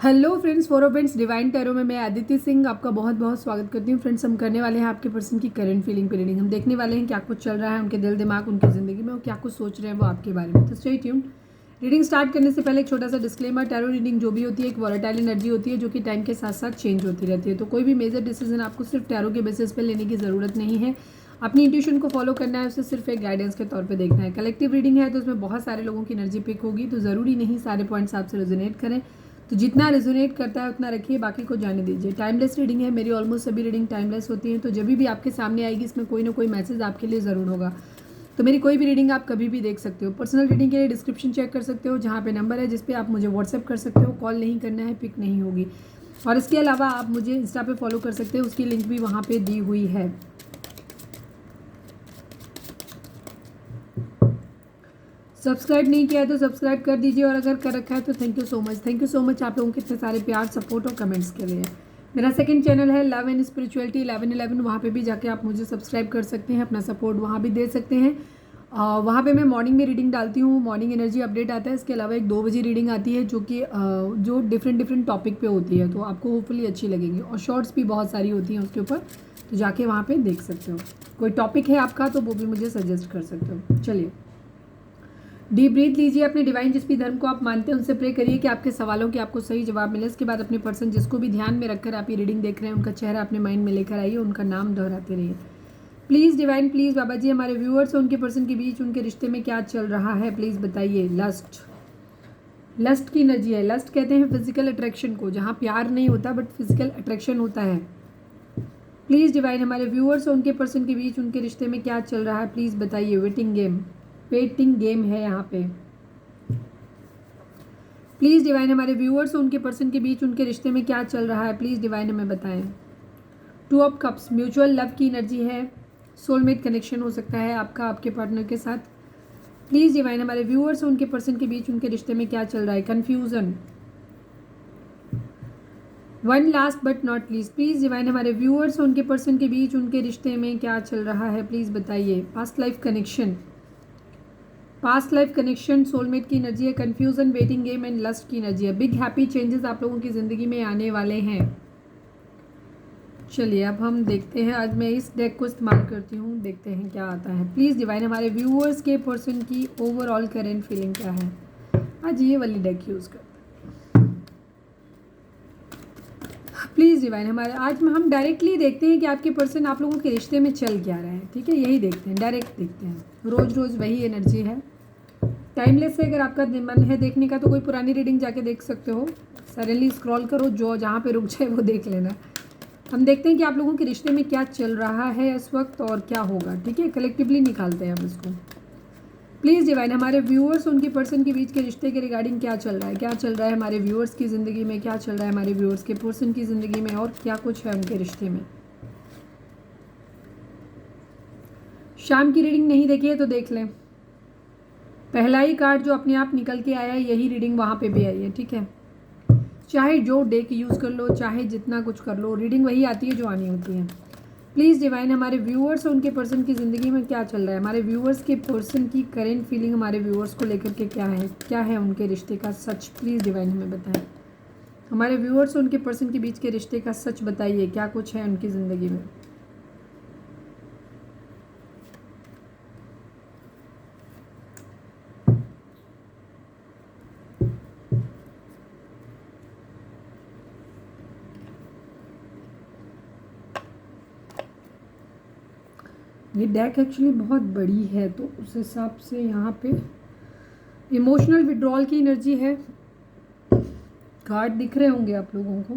Hello friends, फोरो friends divine tarot में मैं आदित्य सिंह आपका बहुत बहुत स्वागत करती हूँ। फ्रेंड्स, हम करने वाले हैं आपके पर्सन की करंट फीलिंग पे रीडिंग। हम देखने वाले हैं क्या कुछ चल रहा है उनके दिल दिमाग, उनकी ज़िंदगी में, वो क्या कुछ सोच रहे हैं वो आपके बारे में। तो स्टे ट्यून्ड। रीडिंग स्टार्ट करने से पहले एक छोटा सा डिस्क्लेमर, टैरो रीडिंग जो भी होती है एक वॉलेटाइल एनर्जी होती है जो कि टाइम के साथ साथ चेंज होती रहती है। तो कोई भी मेजर डिसीजन आपको सिर्फ टैरो के बेसिस पे लेने की ज़रूरत नहीं है। अपनी इंट्यूशन को फॉलो करना है, उसे सिर्फ एक गाइडेंस के तौर पे देखना है। कलेक्टिव रीडिंग है तो उसमें बहुत सारे लोगों की एनर्जी पिक होगी, तो ज़रूरी नहीं सारे पॉइंट्स आपसे रेजोनेट करें। तो जितना रेजोनेट करता है उतना रखिए, बाकी को जाने दीजिए। टाइमलेस रीडिंग है, मेरी ऑलमोस्ट सभी रीडिंग टाइमलेस होती हैं। तो जब भी आपके सामने आएगी इसमें कोई ना कोई मैसेज आपके लिए ज़रूर होगा। तो मेरी कोई भी रीडिंग आप कभी भी देख सकते हो। पर्सनल रीडिंग के लिए डिस्क्रिप्शन चेक कर सकते हो, जहाँ पे नंबर है जिस पे आप मुझे व्हाट्सएप कर सकते हो। कॉल नहीं करना है, पिक नहीं होगी। और इसके अलावा आप मुझे इंस्टा पे फॉलो कर सकते हो, उसकी लिंक भी वहाँ पे दी हुई है। सब्सक्राइब नहीं किया है तो सब्सक्राइब कर दीजिए, और अगर कर रखा है तो थैंक यू सो मच आप लोगों के इतने सारे प्यार, सपोर्ट और कमेंट्स के लिए। मेरा सेकंड चैनल है लव एंड स्पिरिचुअलिटी 1111, वहाँ पे भी जाके आप मुझे सब्सक्राइब कर सकते हैं, अपना सपोर्ट वहाँ भी दे सकते हैं। वहाँ पे मैं मॉर्निंग में रीडिंग डालती हूँ, मॉर्निंग एनर्जी अपडेट आता है। इसके अलावा एक 2 बजे रीडिंग आती है जो कि जो डिफरेंट टॉपिक पे होती है, तो आपको होपफुली अच्छी लगेगी। और शॉर्ट्स भी बहुत सारी होती हैं उसके ऊपर, तो जाके वहाँ पे देख सकते हो। कोई टॉपिक है आपका तो वो भी मुझे सजेस्ट कर सकते हो। चलिए, डीप ब्रीथ लीजिए, अपने डिवाइन जिस भी धर्म को आप मानते हैं उनसे प्रे करिए कि आपके सवालों के आपको सही जवाब मिले। इसके बाद अपने पर्सन जिसको भी ध्यान में रखकर आप ये रीडिंग देख रहे हैं उनका चेहरा अपने माइंड में लेकर आइए, उनका नाम दोहराते रहिए। प्लीज़ डिवाइन, प्लीज़ बाबा जी, हमारे व्यूअर्स और उनके पर्सन के बीच उनके रिश्ते में क्या चल रहा है प्लीज़ बताइए। लस्ट की एनर्जी है। लस्ट कहते हैं फिजिकल अट्रैक्शन को, जहाँ प्यार नहीं होता बट फिजिकल अट्रैक्शन होता है। प्लीज़ डिवाइन, हमारे व्यूअर्स और उनके पर्सन के बीच उनके रिश्ते में क्या चल रहा है प्लीज़ बताइए। वेटिंग गेम है यहाँ पे। प्लीज़ डिवाइन, हमारे व्यूअर्स और उनके पर्सन के बीच उनके रिश्ते में क्या चल रहा है प्लीज़ डिवाइन हमें बताएं। 2 ऑफ कप्स, म्यूचुअल लव की एनर्जी है। सोलमेट कनेक्शन हो सकता है आपका आपके पार्टनर के साथ। प्लीज़ डिवाइन, हमारे व्यूअर्स और उनके पर्सन के बीच उनके रिश्ते में क्या चल रहा है। Confusion. One last but not least, please divine, हमारे व्यूअर्स और उनके पर्सन के बीच उनके रिश्ते में क्या चल रहा है प्लीज़ बताइए। पास्ट लाइफ कनेक्शन, सोलमेट की एनर्जी है। Confusion, waiting game and lust की एनर्जी है। बिग हैप्पी चेंजेस आप लोगों की ज़िंदगी में आने वाले हैं। चलिए अब हम देखते हैं, आज मैं इस डेक को इस्तेमाल करती हूँ, देखते हैं क्या आता है। प्लीज़ डिवाइन, हमारे व्यूअर्स के पर्सन की ओवरऑल करेंट फीलिंग क्या है। आज ये वाली डेक यूज़ करते हैं। प्लीज़ डिवाइन, हमारे आज हम डायरेक्टली देखते हैं कि आपके पर्सन आप लोगों के रिश्ते में चल क्या रहा है। ठीक है, यही देखते हैं, डायरेक्ट देखते हैं। रोज़ रोज़ वही एनर्जी है। टाइमलेस से अगर आपका मन है देखने का तो कोई पुरानी रीडिंग जाके देख सकते हो। सडनली स्क्रॉल करो, जो जहाँ पे रुक जाए वो देख लेना। हम देखते हैं कि आप लोगों के रिश्ते में क्या चल रहा है इस वक्त और क्या होगा। ठीक है, कलेक्टिवली निकालते हैं हम इसको। प्लीज़ डिवाइन, हमारे व्यूअर्स उनके पर्सन के बीच के रिश्ते के रिगार्डिंग क्या चल रहा है, क्या चल रहा है हमारे व्यूअर्स की ज़िंदगी में, क्या चल रहा है हमारे व्यूअर्स के पर्सन की ज़िंदगी में, और क्या कुछ है उनके रिश्ते में। शाम की रीडिंग नहीं देखी है तो देख लें। पहला ही कार्ड जो अपने आप निकल के आया है यही रीडिंग वहाँ पे भी आई है। ठीक है, चाहे जो डेक यूज़ कर लो, चाहे जितना कुछ कर लो, रीडिंग वही आती है जो आनी होती है। प्लीज़ डिवाइन, हमारे व्यूअर्स और उनके पर्सन की ज़िंदगी में क्या चल रहा है, हमारे व्यूअर्स के पर्सन की करेंट फीलिंग हमारे व्यूअर्स को लेकर के क्या है उनके रिश्ते का सच प्लीज़ डिवाइन हमें बताएं। हमारे व्यूअर्स और उनके पर्सन के बीच के रिश्ते का सच बताइए, क्या कुछ है उनकी ज़िंदगी में। ये डेक एक्चुअली बहुत बड़ी है तो उस हिसाब से यहाँ पे इमोशनल विड्रॉल की एनर्जी है। कार्ड दिख रहे होंगे आप लोगों को।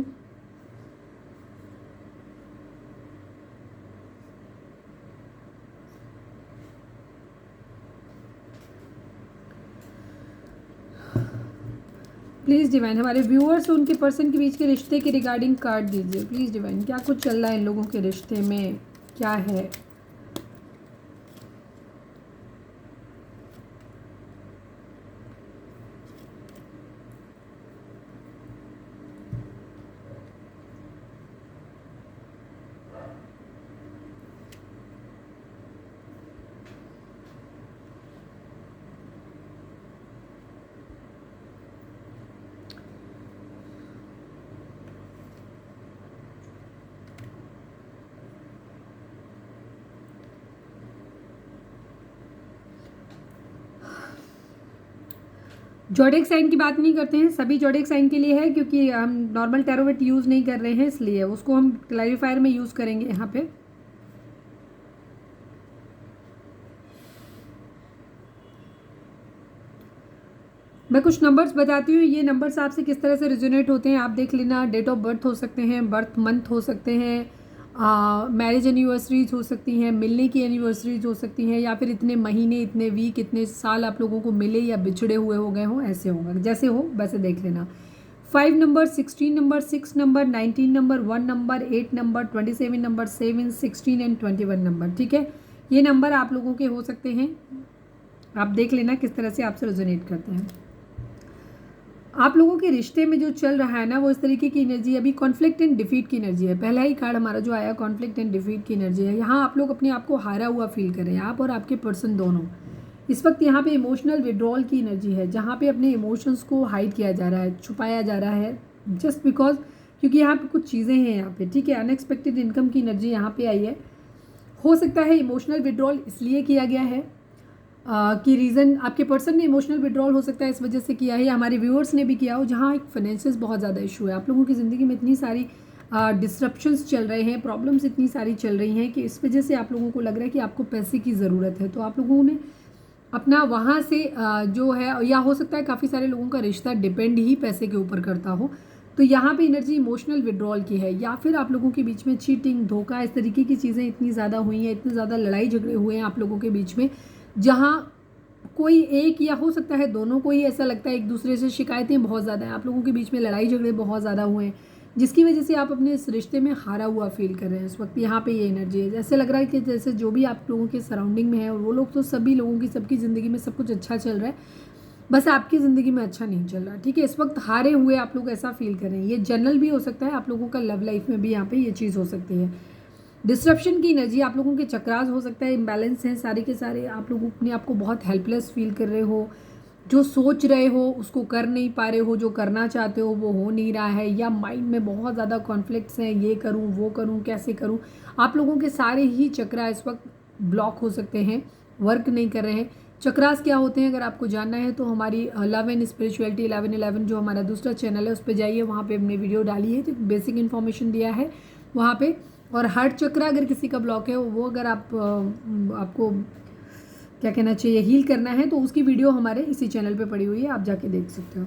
प्लीज़ डिवाइन, हमारे व्यूअर्स और उनके पर्सन के बीच के रिश्ते के रिगार्डिंग कार्ड दीजिए। प्लीज़ डिवाइन, क्या कुछ चल रहा है इन लोगों के रिश्ते में, क्या है। ज़ोडिएक साइन की बात नहीं करते हैं, सभी ज़ोडिएक साइन के लिए है, क्योंकि हम नॉर्मल टैरोट यूज़ नहीं कर रहे हैं, इसलिए उसको हम क्लैरिफायर में यूज़ करेंगे यहाँ पे। मैं कुछ नंबर्स बताती हूँ, ये नंबर्स आपसे किस तरह से रिजोनेट होते हैं आप देख लेना। डेट ऑफ बर्थ हो सकते हैं, बर्थ मंथ हो सकते हैं, मैरिज एनिवर्सरीज हो सकती हैं, मिलने की एनिवर्सरीज हो सकती हैं, या फिर इतने महीने, इतने वीक, इतने साल आप लोगों को मिले या बिछड़े हुए हो गए हों, ऐसे होगा। जैसे हो वैसे देख लेना। 5 number, 16 number, 6 number, 19 number, 1 number, 8 number, 27 number, 7, 16 and 21 number. ठीक है, ये नंबर आप लोगों के हो सकते हैं। आप देख लेना किस तरह से आपसे रेजोनेट करते हैं। आप लोगों के रिश्ते में जो चल रहा है ना, वो इस तरीके की एनर्जी, अभी कॉन्फ्लिक्ट एंड डिफीट की एनर्जी है। पहला ही कार्ड हमारा जो आया कॉन्फ्लिक्ट एंड डिफीट की एनर्जी है। यहाँ आप लोग अपने आप को हारा हुआ फील कर रहे हैं, आप और आपके पर्सन दोनों। इस वक्त यहाँ पे इमोशनल विड्रॉल की एनर्जी है, जहाँ पे अपने इमोशंस को हाइड किया जा रहा है, छुपाया जा रहा है, जस्ट बिकॉज, क्योंकि यहाँ पे कुछ चीज़ें हैं यहाँ पे। ठीक है, अनएक्सपेक्टेड इनकम की एनर्जी यहाँ पे आई है। हो सकता है इमोशनल विड्रॉल इसलिए किया गया है कि रीज़न आपके पर्सन ने इमोशनल विड्रॉल हो सकता है इस वजह से किया है, या हमारे व्यूअर्स ने भी किया हो, जहाँ एक फाइनेंसेस बहुत ज़्यादा इशू है। आप लोगों की ज़िंदगी में इतनी सारी डिस्ट्रप्शंस चल रहे हैं, प्रॉब्लम्स इतनी सारी चल रही हैं कि इस वजह से आप लोगों को लग रहा है कि आपको पैसे की ज़रूरत है। तो आप लोगों ने अपना वहाँ से जो है, या हो सकता है काफ़ी सारे लोगों का रिश्ता डिपेंड ही पैसे के ऊपर करता हो, तो यहाँ पे एनर्जी इमोशनल विड्रॉल की है। या फिर आप लोगों के बीच में चीटिंग, धोखा, इस तरीके की चीज़ें इतनी ज़्यादा हुई हैं, इतने ज़्यादा लड़ाई झगड़े हुए हैं आप लोगों के बीच में, जहाँ कोई एक, या हो सकता है दोनों को ही ऐसा लगता है, एक दूसरे से शिकायतें बहुत ज़्यादा हैं, आप लोगों के बीच में लड़ाई झगड़े बहुत ज़्यादा हुए हैं, जिसकी वजह से आप अपने इस रिश्ते में हारा हुआ फील कर रहे हैं इस वक्त। यहाँ पे ये एनर्जी है, जैसे लग रहा है कि जैसे जो भी आप लोगों के सराउंडिंग में है, और वो लोग तो सभी लोगों की, सबकी ज़िंदगी में सब कुछ अच्छा चल रहा है, बस आपकी ज़िंदगी में अच्छा नहीं चल रहा। ठीक है, इस वक्त हारे हुए आप लोग ऐसा फील कर रहे हैं। ये जनरल भी हो सकता है, आप लोगों का लव लाइफ में भी यहाँ पे ये चीज़ हो सकती है। डिस्ट्रप्शन की एनर्जी, आप लोगों के चक्रास हो सकता है इम्बैलेंस हैं सारे के सारे, आप लोग अपने आप को बहुत हेल्पलेस फील कर रहे हो, जो सोच रहे हो उसको कर नहीं पा रहे हो, जो करना चाहते हो वो हो नहीं रहा है, या माइंड में बहुत ज़्यादा कॉन्फ्लिक्ट्स हैं, ये करूँ वो करूँ कैसे करूँ। आप लोगों के सारे ही चक्रा इस वक्त ब्लॉक हो सकते हैं, वर्क नहीं कर रहे हैं। चक्रास क्या होते हैं अगर आपको जानना है तो हमारी लव एंड स्पिरिचुअलिटी 1111 जो हमारा दूसरा चैनल है उस पर जाइए, वहाँ पे हमने वीडियो डाली है, तो बेसिक इन्फॉर्मेशन दिया है वहाँ पे। और हार्ट चक्रा अगर किसी का ब्लॉक है, वो अगर आपको क्या कहना चाहिए, हील करना है, तो उसकी वीडियो हमारे इसी चैनल पे पड़ी हुई है, आप जाके देख सकते हो।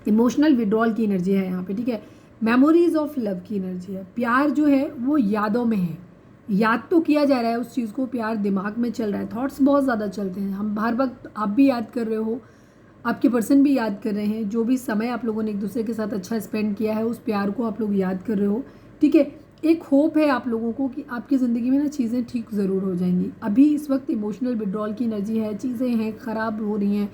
इमोशनल विड्रॉल की एनर्जी है यहाँ पे। ठीक है, मेमोरीज ऑफ लव की एनर्जी है। प्यार जो है वो यादों में है, याद तो किया जा रहा है उस चीज़ को, प्यार दिमाग में चल रहा है, थॉट्स बहुत ज़्यादा चलते हैं, हम हर वक्त, आप भी याद कर रहे हो, आपके पर्सन भी याद कर रहे हैं, जो भी समय आप लोगों ने एक दूसरे के साथ अच्छा स्पेंड किया है उस प्यार को आप लोग याद कर रहे हो। ठीक है, एक होप है आप लोगों को कि आपकी ज़िंदगी में ना चीज़ें ठीक ज़रूर हो जाएंगी। अभी इस वक्त इमोशनल विड्रॉल की एनर्जी है, चीज़ें हैं ख़राब हो रही हैं,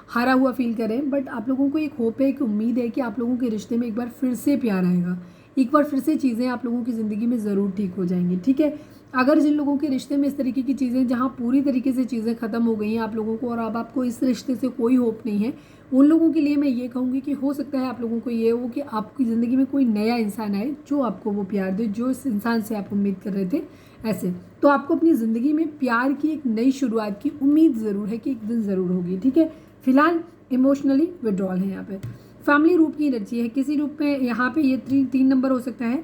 हारा हुआ फील करें, बट आप लोगों को एक होप है, एक उम्मीद है कि आप लोगों के रिश्ते में एक बार फिर से प्यार आएगा, एक बार फिर से चीज़ें आप लोगों की ज़िंदगी में ज़रूर ठीक हो जाएंगी। ठीक है, अगर जिन लोगों के रिश्ते में इस तरीके की चीज़ें, जहाँ पूरी तरीके से चीज़ें ख़त्म हो गई हैं आप लोगों को, और अब आपको इस रिश्ते से कोई होप नहीं है, उन लोगों के लिए मैं ये कहूँगी कि हो सकता है आप लोगों को ये हो कि आपकी ज़िंदगी में कोई नया इंसान आए जो आपको वो प्यार दे, जो इस इंसान से आप उम्मीद कर रहे थे ऐसे। तो आपको अपनी ज़िंदगी में प्यार की एक नई शुरुआत की उम्मीद ज़रूर है कि एक दिन ज़रूर होगी। ठीक है, फिलहाल इमोशनली विड्रॉल है यहाँ पे। फैमिली रूप की एनर्जी है, किसी रूप में यहाँ पे ये 3 नंबर हो सकता है।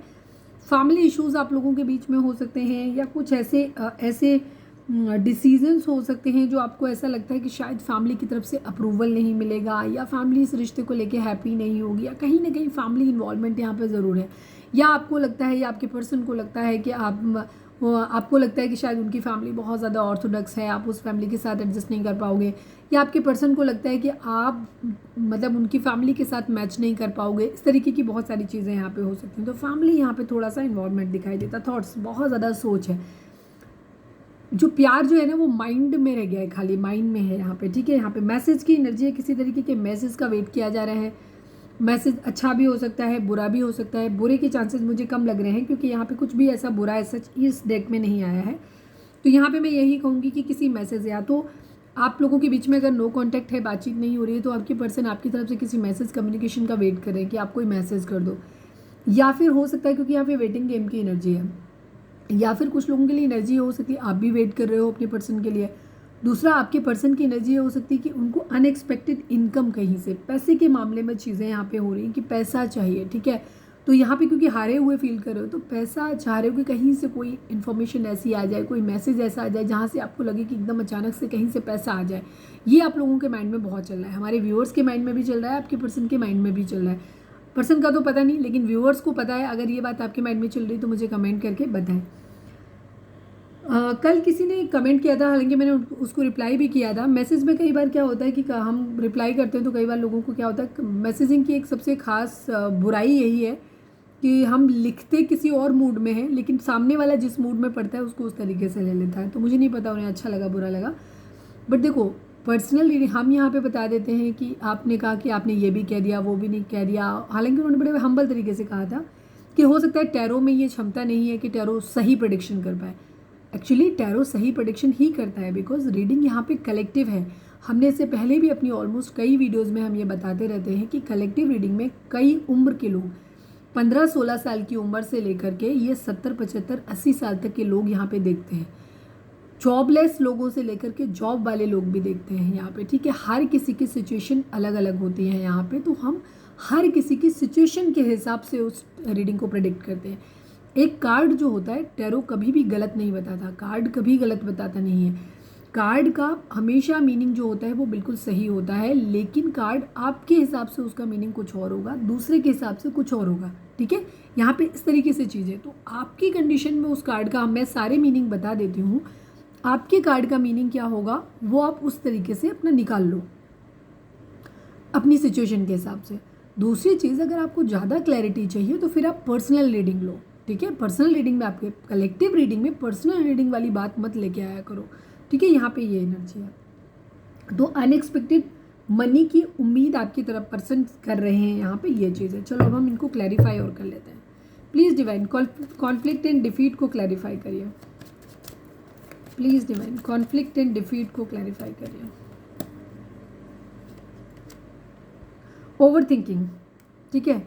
फैमिली इश्यूज़ आप लोगों के बीच में हो सकते हैं, या कुछ ऐसे डिसीजंस हो सकते हैं जो आपको ऐसा लगता है कि शायद फैमिली की तरफ से अप्रूवल नहीं मिलेगा, या फैमिली इस रिश्ते को लेके हैप्पी नहीं होगी, या कहीं ना कहीं फैमिली इन्वॉल्वमेंट यहाँ पे ज़रूर है। या आपको लगता है, या आपके पर्सन को लगता है कि आपको लगता है कि शायद उनकी फैमिली बहुत ज़्यादा ऑर्थोडॉक्स है, आप उस फैमिली के साथ एडजस्ट नहीं कर पाओगे, या आपके पर्सन को लगता है कि आप मतलब उनकी फैमिली के साथ मैच नहीं कर पाओगे। इस तरीके की बहुत सारी चीज़ें यहाँ पे हो सकती हैं। तो फैमिली यहाँ पे थोड़ा सा इन्वॉल्वमेंट दिखाई देता, थॉट्स बहुत ज़्यादा सोच है, जो प्यार जो है ना वो माइंड में रह गया है, खाली माइंड में है यहाँ पे। ठीक है, यहाँ पे मैसेज की एनर्जी है, किसी तरीके के मैसेज का वेट किया जा रहा है। मैसेज अच्छा भी हो सकता है, बुरा भी हो सकता है। बुरे के चांसेस मुझे कम लग रहे हैं, क्योंकि यहाँ पे कुछ भी ऐसा बुरा है सच इस डेक में नहीं आया है। तो यहाँ पे मैं यही कहूँगी कि किसी मैसेज, या तो आप लोगों के बीच में अगर नो कॉन्टैक्ट है, बातचीत नहीं हो रही है, तो आपके पर्सन आपकी तरफ से किसी मैसेज कम्युनिकेशन का वेट कर रहे हैं कि आप कोई मैसेज कर दो। या फिर हो सकता है, क्योंकि यहाँ पे वेटिंग गेम की एनर्जी है, या फिर कुछ लोगों के लिए एनर्जी हो सकती है आप भी वेट कर रहे हो अपने पर्सन के लिए, दूसरा, आपके पर्सन की एनर्जी हो सकती है कि उनको अनएक्सपेक्टेड इनकम कहीं से, पैसे के मामले में चीज़ें यहाँ पे हो रही हैं कि पैसा चाहिए, ठीक है। तो यहाँ पे क्योंकि हारे हुए फील कर रहे हो तो पैसा चाह रहे हो कि कहीं से कोई इन्फॉर्मेशन ऐसी आ जाए, कोई मैसेज ऐसा आ जाए जहाँ से आपको लगे कि एकदम अचानक से कहीं से पैसा आ जाए। ये आप लोगों के माइंड में बहुत चल रहा है, हमारे व्यूअर्स के माइंड में भी चल रहा है, आपके पर्सन के माइंड में भी चल रहा है। पर्सन का तो पता नहीं, लेकिन व्यूअर्स को पता है। अगर ये बात आपके माइंड में चल रही तो मुझे कमेंट करके बताएं। कल किसी ने कमेंट किया था, हालांकि मैंने उसको रिप्लाई भी किया था। मैसेज में कई बार क्या होता है कि हम रिप्लाई करते हैं तो कई बार लोगों को क्या होता है, मैसेजिंग की एक सबसे खास बुराई यही है कि हम लिखते किसी और मूड में हैं, लेकिन सामने वाला जिस मूड में पढ़ता है उसको उस तरीके से ले लेता है। तो मुझे नहीं पता उन्हें अच्छा लगा बुरा लगा, बट देखो पर्सनल रीडिंग हम यहाँ पे बता देते हैं कि आपने कहा कि आपने ये भी कह दिया, वो भी नहीं कह दिया। हालांकि उन्होंने बड़े हम्बल तरीके से कहा था कि हो सकता है टैरो में ये क्षमता नहीं है कि टैरो सही प्रेडिक्शन कर पाए। एक्चुअली टैरो सही प्रेडिक्शन ही करता है, बिकॉज रीडिंग यहाँ पे कलेक्टिव है। हमने इससे पहले भी अपनी ऑलमोस्ट कई वीडियोज़ में हम ये बताते रहते हैं कि कलेक्टिव रीडिंग में कई उम्र के लोग, 15-16 साल की उम्र से लेकर के ये 70, 75, 80 साल तक के लोग यहाँ पे देखते हैं। जॉबलेस लोगों से लेकर के जॉब वाले लोग भी देखते हैं यहाँ पे, ठीक है। हर किसी की सिचुएशन अलग अलग होती है यहाँ पे, तो हम हर किसी की सिचुएशन के हिसाब से उस रीडिंग को प्रेडिक्ट करते हैं। एक कार्ड जो होता है, टैरो कभी भी गलत नहीं बताता, कार्ड कभी गलत बताता नहीं है। कार्ड का हमेशा मीनिंग जो होता है वो बिल्कुल सही होता है, लेकिन कार्ड आपके हिसाब से उसका मीनिंग कुछ और होगा, दूसरे के हिसाब से कुछ और होगा, ठीक है। यहाँ पे इस तरीके से चीज़ है। तो आपकी कंडीशन में उस कार्ड का मैं सारे मीनिंग बता देती हूँ, आपके कार्ड का मीनिंग क्या होगा वो आप उस तरीके से अपना निकाल लो अपनी सिचुएशन के हिसाब से। दूसरी चीज़, अगर आपको ज़्यादा क्लैरिटी चाहिए तो फिर आप पर्सनल रीडिंग लो, ठीक है। पर्सनल रीडिंग में आपके कलेक्टिव रीडिंग में पर्सनल रीडिंग वाली बात मत लेके आया करो, ठीक है। यहाँ पे ये एनर्जी है। तो अनएक्सपेक्टेड मनी की उम्मीद आपकी तरफ पर्सन कर रहे हैं, यहाँ पे ये चीज़ है। चलो अब हम इनको क्लैरिफाई और कर लेते हैं। Please divine conflict and defeat को क्लैरिफाई करिए। Please divine conflict and defeat को क्लैरिफाई करिए। ओवर थिंकिंग, ठीक है।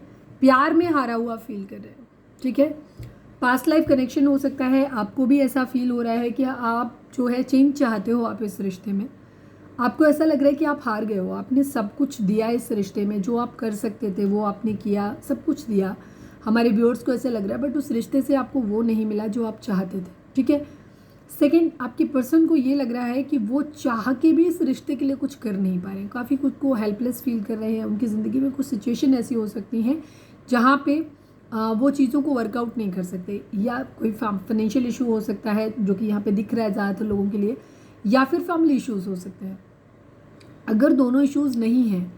प्यार में हारा हुआ फील कर रहे हो, ठीक है। पास्ट लाइफ कनेक्शन हो सकता है, आपको भी ऐसा फील हो रहा है कि आप जो है चेंज चाहते हो आप इस रिश्ते में। आपको ऐसा लग रहा है कि आप हार गए हो, आपने सब कुछ दिया इस रिश्ते में, जो आप कर सकते थे वो आपने किया, सब कुछ दिया। हमारे व्यूअर्स को ऐसा लग रहा है, बट उस रिश्ते से आपको वो नहीं मिला जो आप चाहते थे, ठीक है। सेकेंड, आपके पर्सन को ये लग रहा है कि वो चाह के भी इस रिश्ते के लिए कुछ कर नहीं पा रहे हैं, काफ़ी खुद को हेल्पलेस फील कर रहे हैं। उनकी ज़िंदगी में कुछ सिचुएशन ऐसी हो सकती हैं जहाँ पे वो चीज़ों को वर्कआउट नहीं कर सकते, या कोई फाइनेंशियल इशू हो सकता है जो कि यहाँ पे दिख रहा है ज़्यादातर लोगों के लिए, या फिर फैमिली इश्यूज़ हो सकते हैं। अगर दोनों इश्यूज़ नहीं हैं